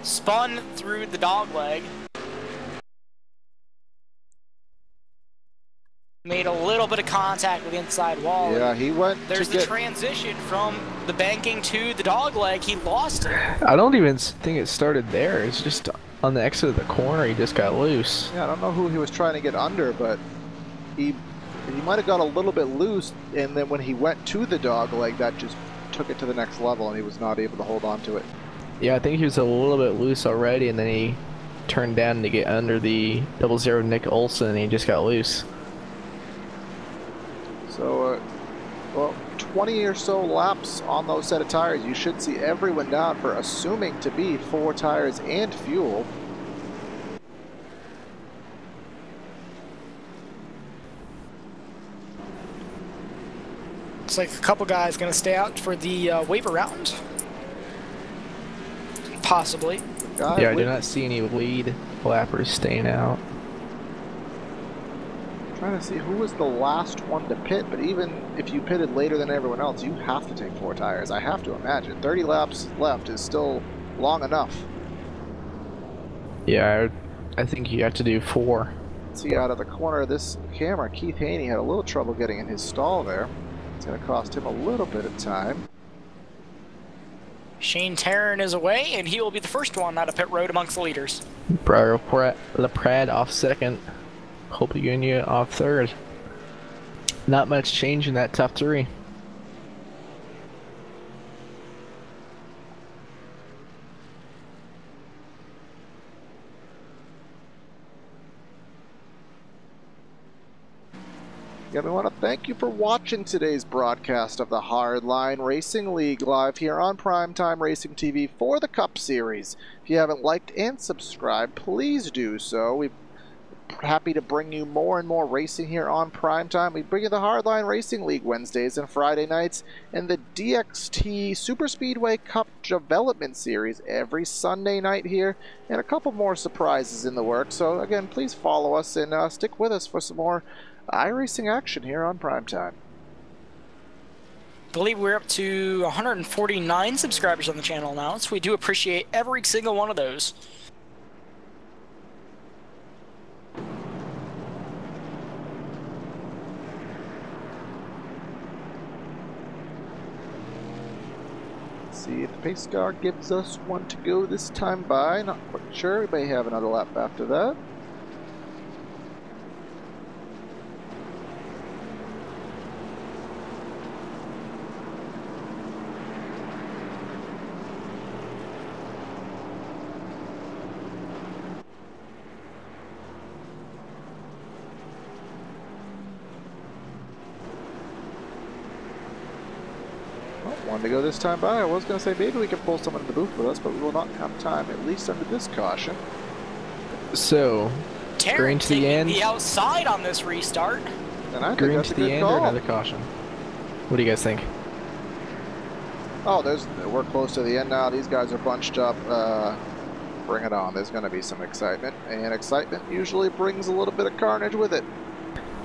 Spun through the dog leg. Made a little bit of contact with the inside wall. Yeah, he went. There's the transition from the banking to the dog leg. He lost it. I don't even think it started there. It's just on the exit of the corner. He just got loose. Yeah, I don't know who he was trying to get under, but he might have got a little bit loose, and then when he went to the dog leg, that just took it to the next level, and he was not able to hold on to it. Yeah, I think he was a little bit loose already, and then he turned down to get under the 00 Nick Olson, and he just got loose. So, well, 20 or so laps on those set of tires. You should see everyone down for assuming to be 4 tires and fuel. Looks like a couple guys going to stay out for the waiver round. Possibly. Yeah, I do not see any lead lappers staying out. Trying to see who was the last one to pit, but even if you pitted later than everyone else, you have to take 4 tires. I have to imagine 30 laps left is still long enough. Yeah, I think you have to do 4. See, out of the corner of this camera, Keith Haney had a little trouble getting in his stall there. It's going to cost him a little bit of time. Shane Tarrant is away, and he will be the first one out of pit road amongst the leaders. Briar LaPrade off second. Hope Union off third. Not much change in that top three. Yeah, we want to thank you for watching today's broadcast of the Hardline Racing League live here on Primetime Racing TV for the Cup Series. If you haven't liked and subscribed, please do so. We're happy to bring you more and more racing here on Primetime. We bring you the Hardline Racing League Wednesdays and Friday nights, and the DXT Super Speedway Cup Development Series every Sunday night here, and a couple more surprises in the works. So again, please follow us and stick with us for some more iRacing action here on Primetime. I believe we're up to 149 subscribers on the channel now, so we do appreciate every single one of those. Let's see if the pace car gives us one to go this time by. Not quite sure. We may have another lap after that. One to go this time by. I was going to say maybe we can pull someone in the booth with us, but we will not have time, at least under this caution. So, green to the end. The outside on this restart. And I think Green that's to a good the end call. or another caution? What do you guys think? Oh, we're close to the end now. These guys are bunched up. Bring it on. There's going to be some excitement, and excitement usually brings a little bit of carnage with it.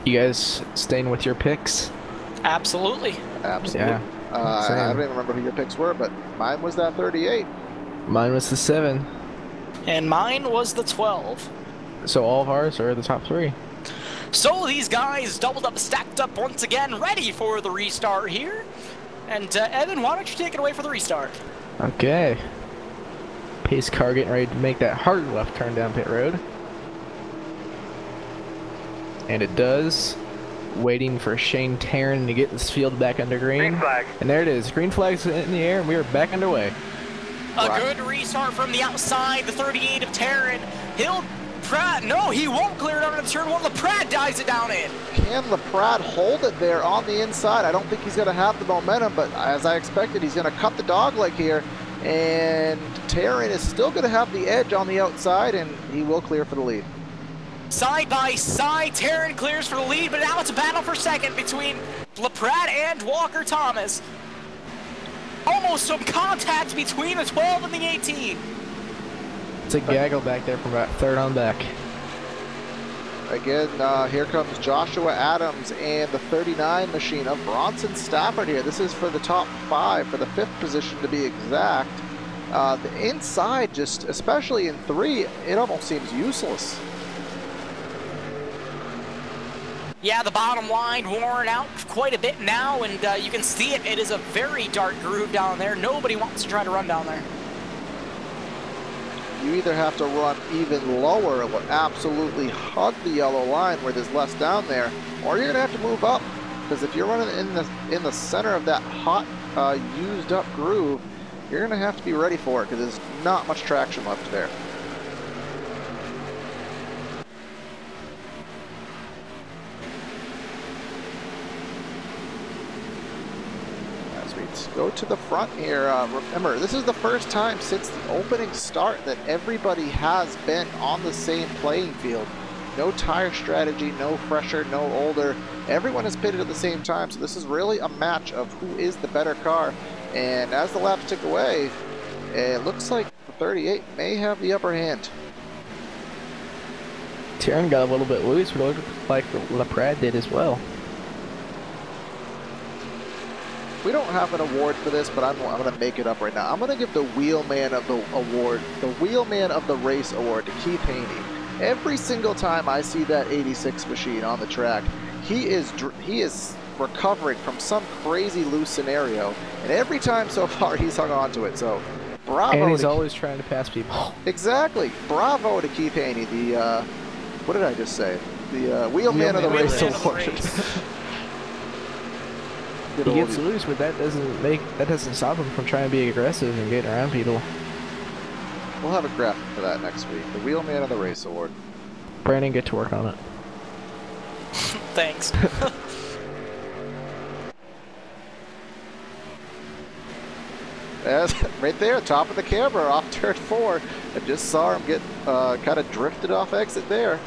You guys staying with your picks? Absolutely. Absolutely. Yeah. I don't even remember who your picks were, but mine was that 38. Mine was the 7. And mine was the 12. So all of ours are the top 3. So these guys doubled up, stacked up once again, ready for the restart here. And Evan, why don't you take it away for the restart? Okay. Pace car getting ready to make that hard left turn down pit road. And it does. Waiting for Shane Tarrant to get this field back under green. Green flag. And there it is. Green flag's in the air, and we are back underway. A good restart from the outside, the 38 of Tarrant. Pratt, no, he won't clear it under the turn one. LaPrade dives it down in. Can LaPrade hold it there on the inside? I don't think he's going to have the momentum, but as I expected, he's going to cut the dog leg here. And Tarrant is still going to have the edge on the outside, and he will clear for the lead. Side by side, Tarrant clears for the lead, but now it's a battle for second between LaPrade and Walker Thomas. Almost some contact between the 12 and the 18. It's a gaggle back there from about third on back. Again, here comes Joshua Adams and the 39 machine of Bronson Stafford here. This is for the top 5, for the 5th position to be exact. The inside, just especially in 3, it almost seems useless. Yeah, the bottom line worn out quite a bit now, and you can see it. It is a very dark groove down there. Nobody wants to try to run down there. You either have to run even lower or absolutely hug the yellow line where there's less down there, or you're gonna have to move up, because if you're running in the center of that hot, used up groove, you're gonna have to be ready for it because there's not much traction left there. Go to the front here. Remember, this is the first time since the opening start that everybody has been on the same playing field. No tire strategy, no fresher, no older. Everyone is pitted at the same time, so this is really a match of who is the better car. And as the laps tick away, it looks like the 38 may have the upper hand. Tarrant got a little bit loose, but it looked like LaPrade did as well. We don't have an award for this, but I'm going to make it up right now. I'm going to give the Wheelman of the award, the Wheelman of the Race award to Keith Haney. Every single time I see that 86 machine on the track, he is recovering from some crazy loose scenario, and every time so far he's hung on to it. So bravo. And he's always trying to pass people. Exactly. Bravo to Keith Haney, the what did I just say? The wheelman of the race award. He gets loose, but that doesn't stop him from trying to be aggressive and getting around people. We'll have a graphic for that next week. The wheelman of the race award. Brandon, get to work on it. Thanks. As, right there, top of the camera, off turn 4. I just saw him get kind of drifted off exit there.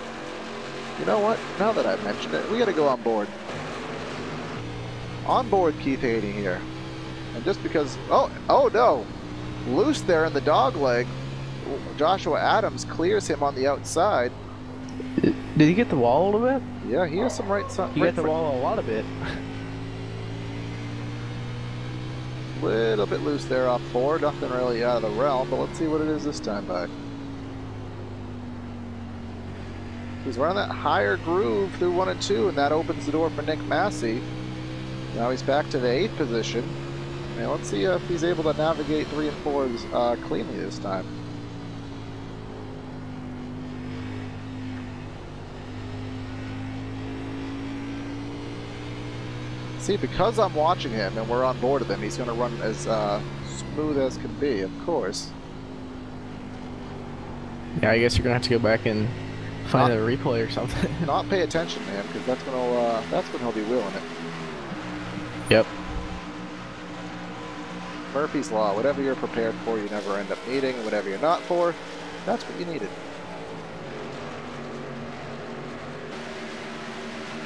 You know what? Now that I've mentioned it, we got to go on board. On board Keith Haney here. And just because... Oh no! Loose there in the dog leg. Joshua Adams clears him on the outside. Did he get the wall a little bit? Yeah, he has some right side. He got the wall a lot of bit. Little bit loose there off 4. Nothing really out of the realm, but let's see what it is this time by. He's running that higher groove through 1 and 2, and that opens the door for Nick Massey. Now he's back to the 8th position. And let's see if he's able to navigate 3 and 4s cleanly this time. See, because I'm watching him and we're on board with him, he's going to run as smooth as can be, of course. Yeah, I guess you're going to have to go back and find a replay or something. Not pay attention to him, because that's when he'll be wheeling it. Yep. Murphy's Law, whatever you're prepared for, you never end up needing. Whatever you're not for, that's what you needed.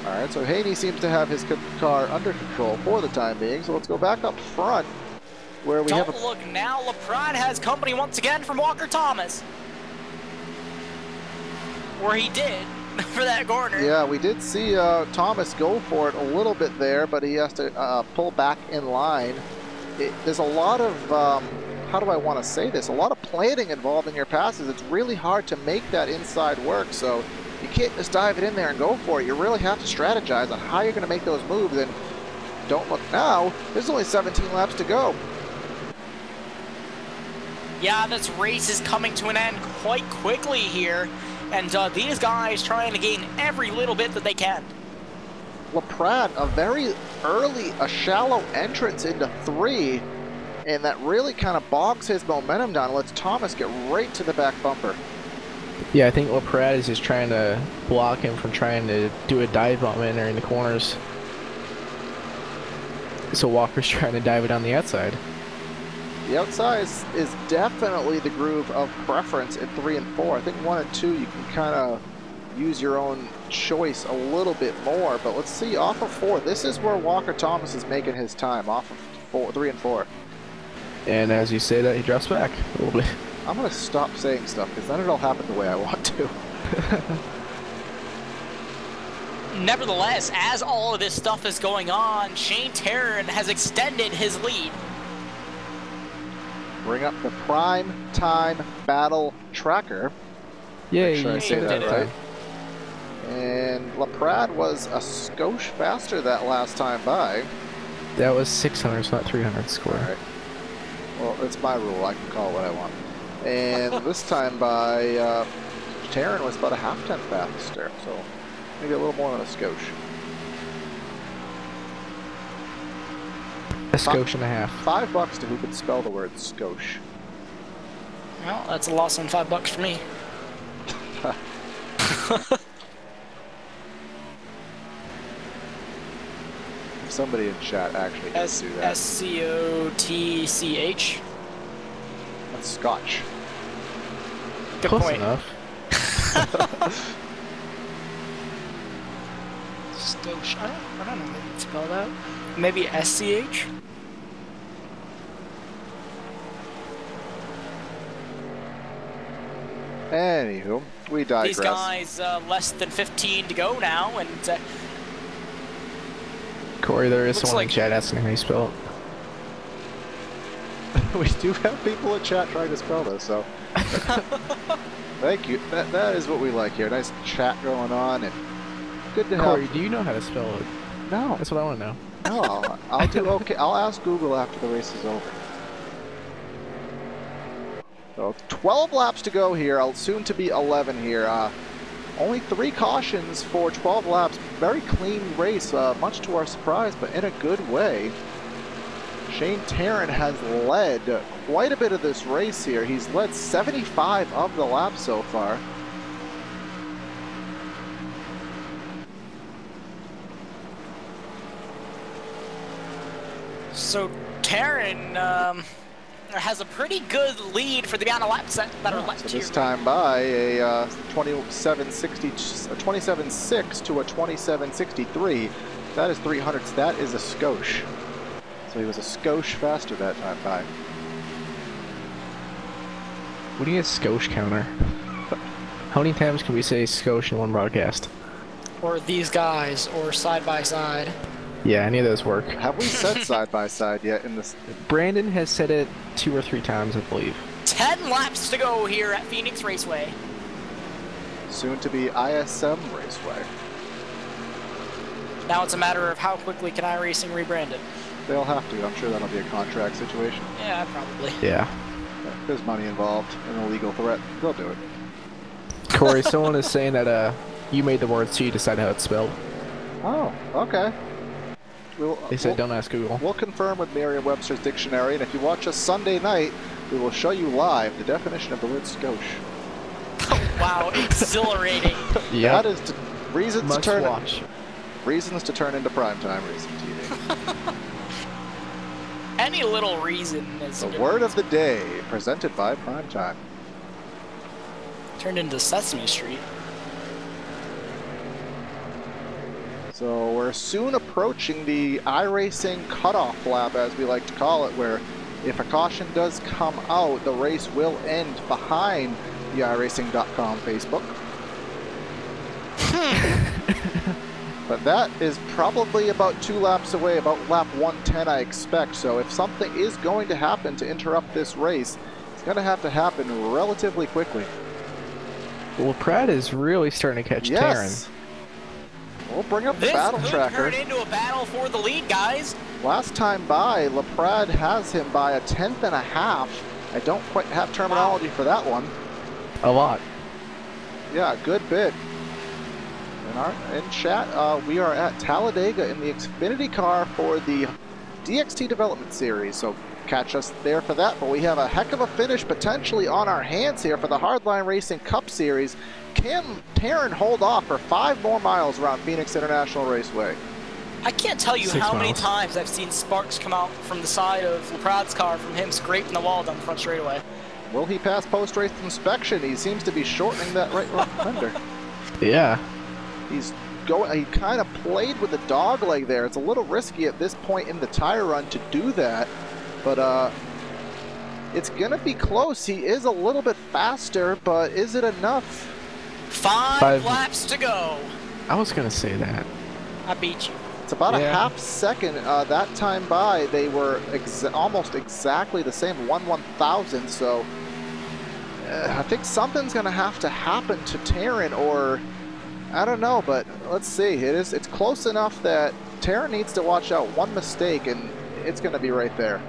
Alright, so Haney seems to have his car under control for the time being, so let's go back up front where we have a... Look, now LaPrade has company once again from Walker Thomas. Where he did for that corner. Yeah, we did see Thomas go for it a little bit there, but he has to pull back in line. There's a lot of, how do I want to say this? A lot of planning involved in your passes. It's really hard to make that inside work, so you can't just dive it in there and go for it. You really have to strategize on how you're going to make those moves, and don't look now. There's only 17 laps to go. Yeah, this race is coming to an end quite quickly here, and these guys trying to gain every little bit that they can. LaPrade, a very early, a shallow entrance into 3, and that really kind of bogs his momentum down. Lets Thomas get right to the back bumper. Yeah, I think LaPrade is just trying to block him from trying to do a dive bomb in there in the corners. So Walker's trying to dive it on the outside. The outside is definitely the groove of preference in 3 and 4. I think 1 and 2 you can kind of use your own choice a little bit more, but let's see, off of 4, this is where Walker Thomas is making his time, off of 3 and 4. And as you say that, he drops back a little bit. I'm going to stop saying stuff, because then it'll happen the way I want to. Nevertheless, as all of this stuff is going on, Shane Tarrant has extended his lead. Bring up the prime time battle tracker. Yeah, Make sure I say that right. And LaPrade was a skosh faster that last time by. That was 600, not 300 score. All right. Well, it's my rule. I can call it what I want. And this time by Tarrant was about a half-tenth faster, so maybe a little more than a skosh. A skosh and a half. $5 to who could spell the word skosh. Well, that's a loss on $5 for me. Somebody in chat actually does do that. S-C-O-T-C-H. That's Scotch. Good Close point. enough. Skosh. I don't know how to spell that. Maybe S-C-H? Anywho, we digress. These guys, less than 15 to go now, and Corey, there is looks someone like in chat asking how you spell it. We do have people in chat trying to spell this, so thank you. That is what we like here. Nice chat going on, and good to have. Corey, do you know how to spell it? No. That's what I want to know. No, I'll do okay. I'll ask Google after the race is over. So 12 laps to go here. Soon to be 11 here. Only 3 cautions for 12 laps. Very clean race, much to our surprise, but in a good way. Shane Tarrant has led quite a bit of this race here. He's led 75 of the laps so far. So Tarrant has a pretty good lead for the amount of laps that are left so here. this time by a 27.6 to a 27.63. That is 300. That is a skosh. So he was a skosh faster that time by. What do you get skosh counter? How many times can we say skosh in one broadcast? Or these guys, or side by side. Yeah, any of those work. Have we said side by side yet in this? Brandon has said it 2 or 3 times, I believe. 10 laps to go here at Phoenix Raceway. Soon to be ISM Raceway. Now it's a matter of how quickly can iRacing rebrand it. They'll have to. I'm sure that'll be a contract situation. Yeah, probably. Yeah. If there's money involved, an illegal threat, they'll do it. Corey, someone is saying that you made the word so you decide how it's spelled. Oh, okay. They said don't ask Google. We'll confirm with Merriam-Webster's dictionary, and if you watch us Sunday night, we will show you live the definition of the word skosh. Wow, exhilarating. Yeah. That is reasons Must to turn watch. reasons to turn into primetime racing TV. Any little reason is The word of the day, presented by Primetime. turned into Sesame Street. So we're soon approaching the iRacing cutoff lap, as we like to call it, where if a caution does come out, the race will end behind the iRacing.com Facebook. But that is probably about 2 laps away, about lap 110 I expect. So if something is going to happen to interrupt this race, it's going to happen relatively quickly. Well, Pratt is really starting to catch Yes. We'll bring up the This battle could tracker. turn into a battle for the lead, guys. Last time by, LaPrade has him by a 1/10 and a half. I don't quite have terminology for that one. Tarrant. A lot. Yeah, a good bit. In chat, we are at Talladega in the Xfinity car for the DXT Development Series, so catch us there for that. But we have a heck of a finish potentially on our hands here for the Hardline Racing Cup Series. Can Tarrant hold off for 5 more miles around Phoenix International Raceway? I can't tell you 6 how many miles. times I've seen sparks come out from the side of LaPrade's car from him scraping the wall down the front straightaway. Will he pass post-race inspection? He seems to be shortening that right front fender. Yeah. He's going. He kind of played with the dog leg there. It's a little risky at this point in the tire run to do that, but it's gonna be close. He is a little bit faster, but is it enough? 5 laps to go. I was going to say that. I beat you. It's about a Yeah. half second. That time by, they were almost exactly the same, 1/1000. So I think something's gonna have to happen to Tarrant, or I don't know, but let's see. It's close enough that Tarrant needs to watch out. One mistake and it's going to be right there.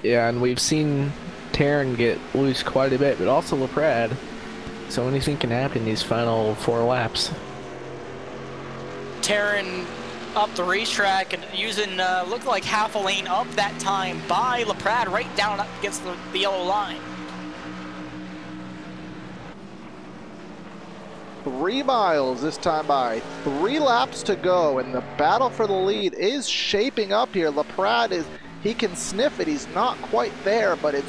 Yeah, and we've seen Tarrant get loose quite a bit, but also LaPrade. So anything can happen these final 4 laps. Tarrant up the racetrack and using, looked like half a lane up that time by LaPrade right down up against the yellow line. 3 miles this time by. 3 laps to go, and the battle for the lead is shaping up here. LaPrade he can sniff it. He's not quite there, but it's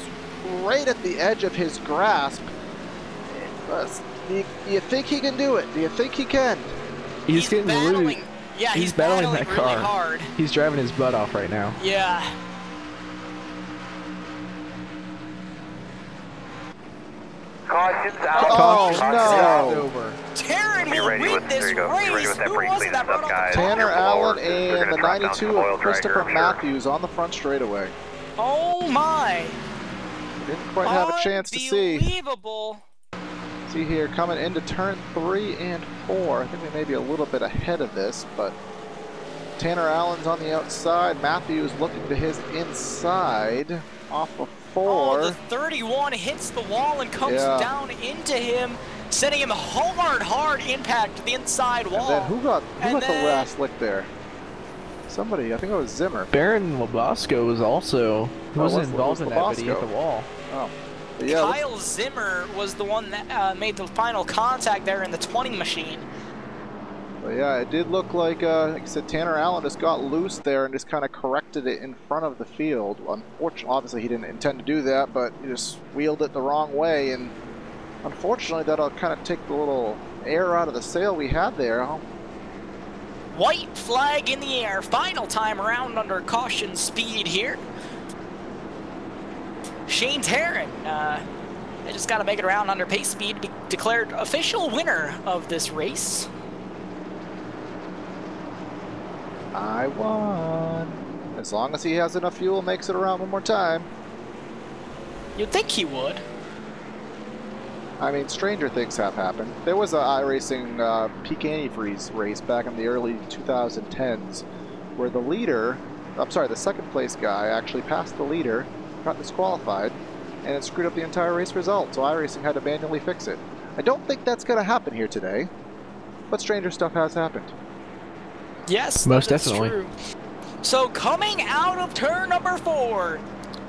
right at the edge of his grasp. Do you think he can do it? Do you think he can? He's getting battling. loose. Yeah, He's battling that really car. hard. He's driving his butt off right now. Yeah. Caution's out. Oh, Caution's no. out. Over. Tarrant Be will ready win with, this there you go. Be ready race. with that Who pretty was clean it that stuff, brought guys. up the Tanner Your Allen blower, they're and gonna the drop down 92 some oil of dry Christopher here, I'm sure. Matthews on the front straightaway. Oh my. Didn't quite have a chance to see. Unbelievable. See here, coming into turn 3 and 4. I think we may be a little bit ahead of this, but Tanner Allen's on the outside. Matthews looking to his inside off of 4. Oh, the 31 hits the wall and comes down into him, sending him hard impact to the inside wall. And then who got the last lick there? Somebody, I think it was Zimmer. Baron Labasco was also involved in that, but he hit the wall. Oh. But yeah, Kyle Zimmer was the one that made the final contact there in the 20 machine. But yeah, it did look like I said, Tanner Allen just got loose there and just kind of corrected it in front of the field. Unfortunately, obviously he didn't intend to do that, but he just wheeled it the wrong way, and unfortunately that'll kind of take the little air out of the sail we had there. White flag in the air, final time around under caution speed here. Shane Tarrant, they just got to make it around under pace speed to be declared official winner of this race. I won. As long as he has enough fuel, makes it around one more time. You'd think he would. I mean, stranger things have happened. There was an iRacing peak antifreeze race back in the early 2010s where the leader, the second place guy actually passed the leader, got disqualified, and it screwed up the entire race result, so iRacing had to manually fix it. I don't think that's going to happen here today, but stranger stuff has happened. Yes, most that's definitely true. So coming out of turn number 4,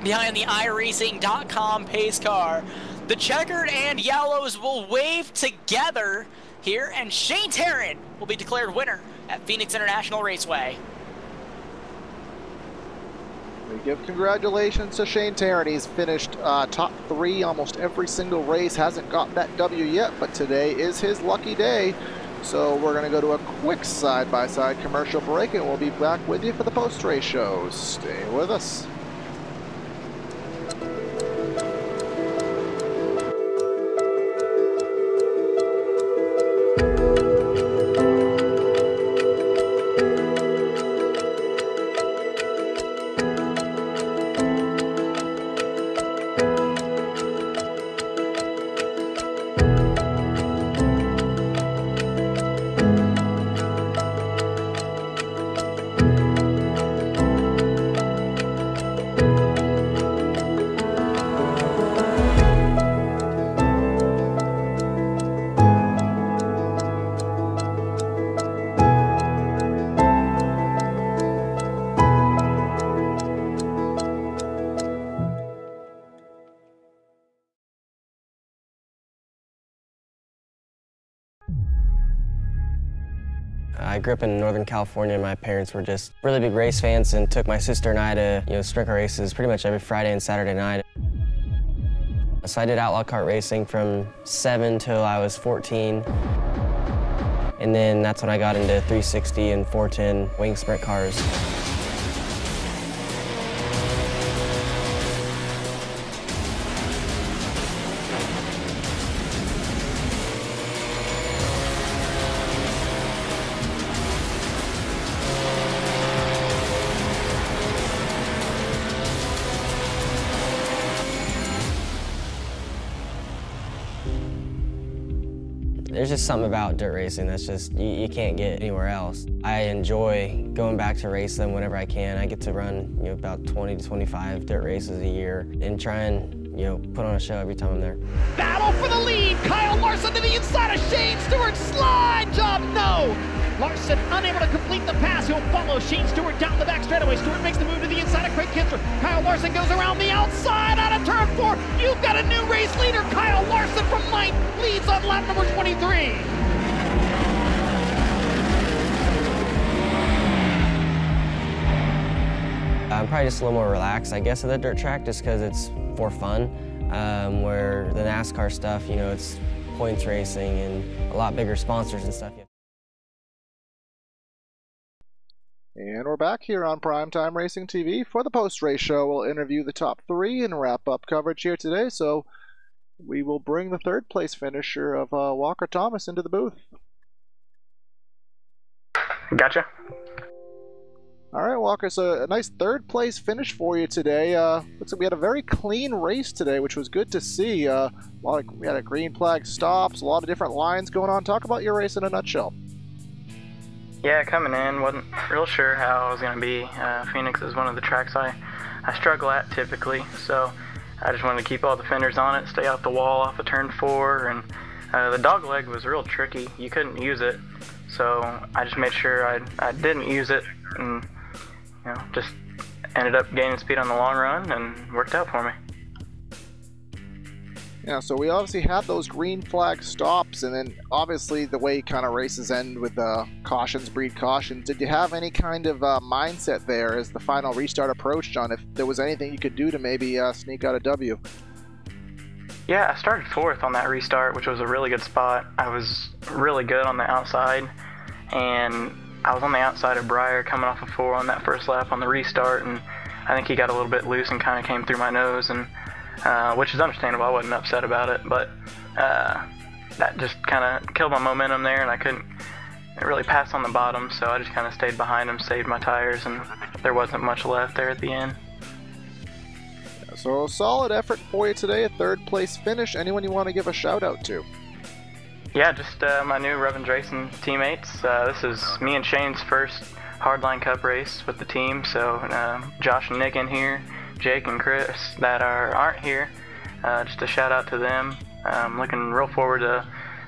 behind the iRacing.com pace car, the checkered and yellows will wave together here, and Shane Tarrant will be declared winner at Phoenix International Raceway. We give congratulations to Shane Tarrant. He's finished top 3 almost every single race. Hasn't got that W yet, but today is his lucky day. So we're going to go to a quick side-by-side commercial break, and we'll be back with you for the post-race shows. Stay with us. I grew up in Northern California. My parents were just really big race fans and took my sister and I to, sprint car races pretty much every Friday and Saturday night. So I did outlaw kart racing from 7 till I was 14. And then that's when I got into 360 and 410 wing sprint cars. There's just something about dirt racing that's just, you can't get anywhere else. I enjoy going back to race them whenever I can. I get to run, about 20 to 25 dirt races a year and try and, put on a show every time I'm there. Battle for the lead. Kyle Larson to the inside of Shane Stewart. Slide job, no. Larson unable to complete the pass. He'll follow Shane Stewart down the back straightaway. Stewart makes the move to the inside of Craig Kinsler. Kyle Larson goes around the outside out of turn 4. You've got a new race leader. Kyle Larson from ninth leads on lap number 23. I'm probably just a little more relaxed, I guess, at the dirt track just because it's for fun. Where the NASCAR stuff, it's points racing and a lot bigger sponsors and stuff. And we're back here on Primetime Racing TV for the post-race show. We'll interview the top 3 and wrap up coverage here today. So we will bring the 3rd place finisher of Walker Thomas into the booth. Gotcha. All right, Walker, so a nice third place finish for you today. Looks like we had a very clean race today, which was good to see. We had a green flag stops, a lot of different lines going on. Talk about your race in a nutshell. Yeah, coming in, wasn't real sure how I was going to be. Phoenix is one of the tracks I struggle at typically, so I just wanted to keep all the fenders on it, stay off the wall off of turn 4, and the dog leg was real tricky. You couldn't use it, so I just made sure I didn't use it, and just ended up gaining speed on the long run and worked out for me. Yeah, so we obviously had those green flag stops, and then obviously the way kind of races end with cautions breed cautions. Did you have any kind of mindset there as the final restart approached on if there was anything you could do to maybe sneak out a W? Yeah, I started 4th on that restart, which was a really good spot. I was really good on the outside, and I was on the outside of Breyer coming off of 4 on that first lap on the restart, and I think he got a little bit loose and kind of came through my nose, and which is understandable. I wasn't upset about it, but that just kind of killed my momentum there, and I couldn't really pass on the bottom, so I just kind of stayed behind him, saved my tires, and there wasn't much left there at the end. So solid effort for you today, a third place finish. Anyone you want to give a shout out to? Yeah, just my new Revens Racing teammates. This is me and Shane's first Hardline Cup race with the team, so Josh and Nick in here, Jake and Chris that aren't here. Just a shout out to them. I'm looking real forward to a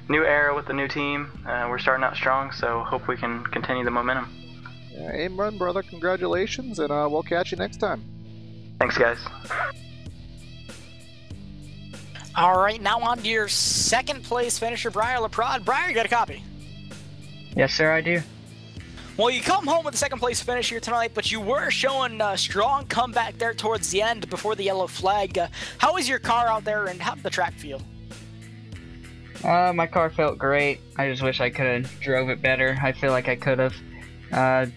new era with the new team. We're starting out strong, so hope we can continue the momentum. Yeah, aim run, brother. Congratulations, and we'll catch you next time. Thanks, guys. All right, now on to your second place finisher, Briar LaPrade. Briar, you got a copy? Yes, sir, I do. Well, you come home with the second place finish here tonight, but you were showing a strong comeback there towards the end before the yellow flag. How was your car out there, and how did the track feel? My car felt great. I just wish I could have drove it better. I feel like I could have.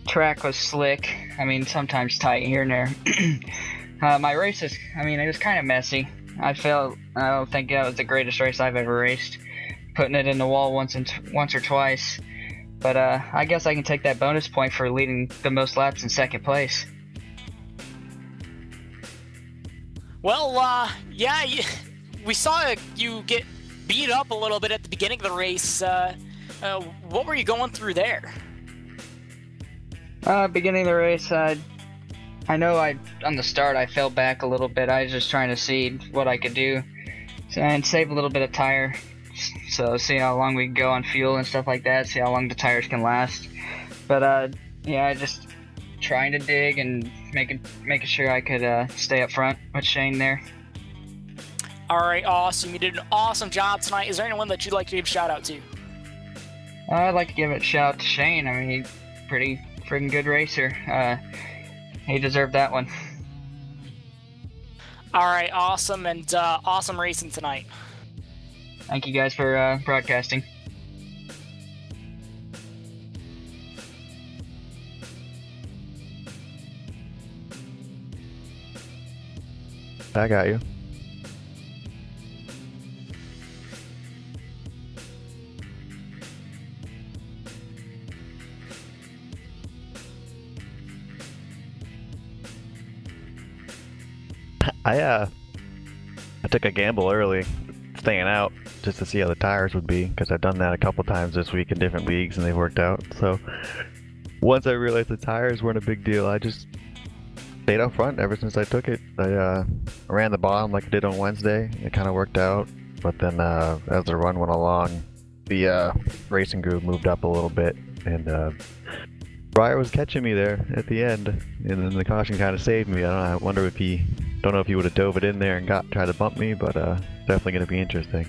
Track was slick. I mean, sometimes tight here and there. My races, it was kind of messy. I don't think that was the greatest race I've ever raced. Putting it in the wall once or twice. But I guess I can take that bonus point for leading the most laps in second place. Well, yeah, we saw you get beat up a little bit at the beginning of the race. What were you going through there? Beginning of the race, I know on the start I fell back a little bit. I was just trying to see what I could do and save a little bit of tire. So see how long we can go on fuel and stuff like that, see how long the tires can last. But yeah, just trying to dig and making sure I could stay up front with Shane there. All right, awesome. You did an awesome job tonight. Is there anyone that you'd like to give a shout out to? I'd like to give a shout out to Shane. He's a pretty freaking good racer. He deserved that one. All right, awesome, and awesome racing tonight. Thank you guys for broadcasting. I got you. I took a gamble early, staying out just to see how the tires would be, because I've done that a couple times this week in different leagues and they worked out. So once I realized the tires weren't a big deal, I just stayed up front ever since I took it. I ran the bottom like I did on Wednesday. It kind of worked out, but then as the run went along, the racing group moved up a little bit, and Breyer was catching me there at the end, and then the caution kind of saved me. I wonder if he, don't know if he would have dove it in there and tried to bump me, but definitely going to be interesting.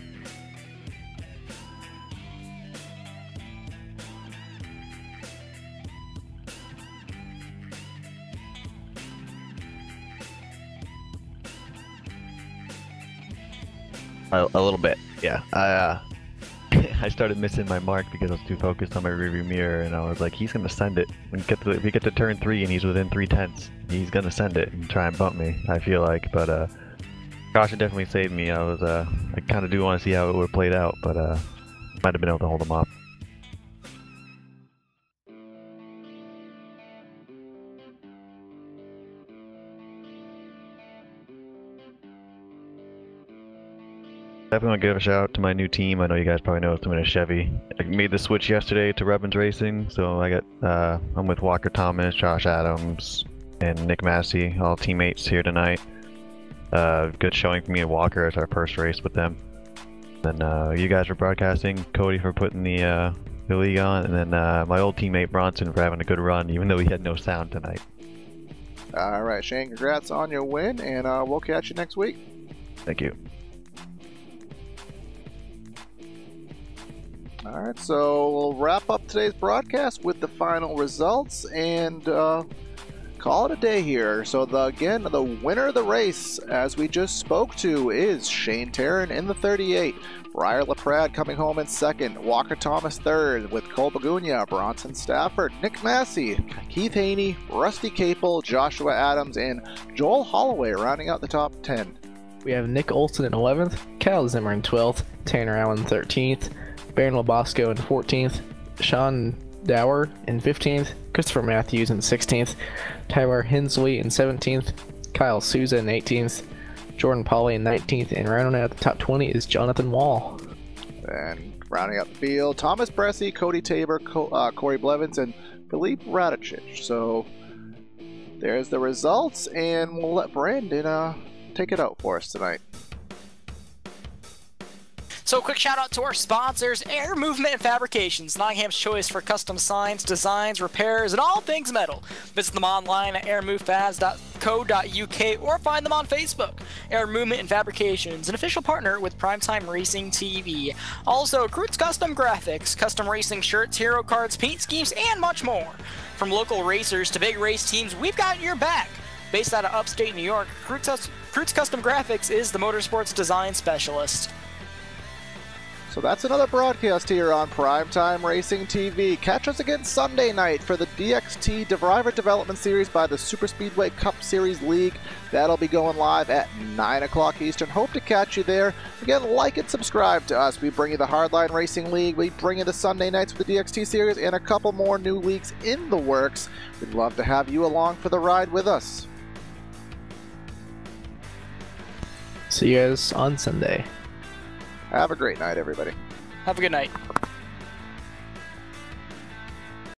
A little bit, yeah. I started missing my mark because I was too focused on my rearview mirror, and I was like, he's gonna send it. If we get to turn 3 and he's within 3/10, he's gonna send it and try and bump me, I feel like. But caution definitely saved me. I kind of do want to see how it would have played out, but might have been able to hold him off. Definitely want to give a shout out to my new team. I know you guys probably know I'm in a Chevy. I made the switch yesterday to Robbins Racing, so I'm with Walker Thomas, Josh Adams, and Nick Massey, all teammates here tonight. Good showing for me and Walker as our first race with them. Then you guys for broadcasting, Cody for putting the league on, and then my old teammate Bronson for having a good run, even though he had no sound tonight. All right, Shane, congrats on your win, and we'll catch you next week. Thank you. All right, so we'll wrap up today's broadcast with the final results and call it a day here. So again, the winner of the race, as we just spoke to, is Shane Tarrant in the 38. Briar LaPrade coming home in second. Walker Thomas third with Cole Bagunia, Bronson Stafford, Nick Massey, Keith Haney, Rusty Capel, Joshua Adams, and Joel Holloway rounding out the top 10. We have Nick Olson in 11th, Kyle Zimmer in 12th, Tanner Allen 13th, Baron Labosco in 14th, Sean Dower in 15th, Christopher Matthews in 16th, Tyler Hensley in 17th, Kyle Souza in 18th, Jordan Pauly in 19th, and rounding out the top 20 is Jonathan Wall. And rounding out the field, Thomas Bressy, Cody Tabor, Corey Blevins, and Philippe Radicic. So there's the results, and we'll let Brandon take it out for us tonight. So quick shout out to our sponsors, Air Movement Fabrications, Nottingham's choice for custom signs, designs, repairs, and all things metal. Visit them online at airmovefabs.co.uk or find them on Facebook. Air Movement and Fabrications, an official partner with Primetime Racing TV. Also, Krutz Custom Graphics, custom racing shirts, hero cards, paint schemes, and much more. From local racers to big race teams, we've got your back. Based out of upstate New York, Krutz Custom Graphics is the motorsports design specialist. So that's another broadcast here on Primetime Racing TV. Catch us again Sunday night for the DXT Driver Development Series by the Superspeedway Cup Series League. That'll be going live at 9 o'clock Eastern. Hope to catch you there. Again, like and subscribe to us. We bring you the Hardline Racing League. We bring you the Sunday nights with the DXT Series and a couple more new leagues in the works. We'd love to have you along for the ride with us. See you guys on Sunday. Have a great night, everybody. Have a good night.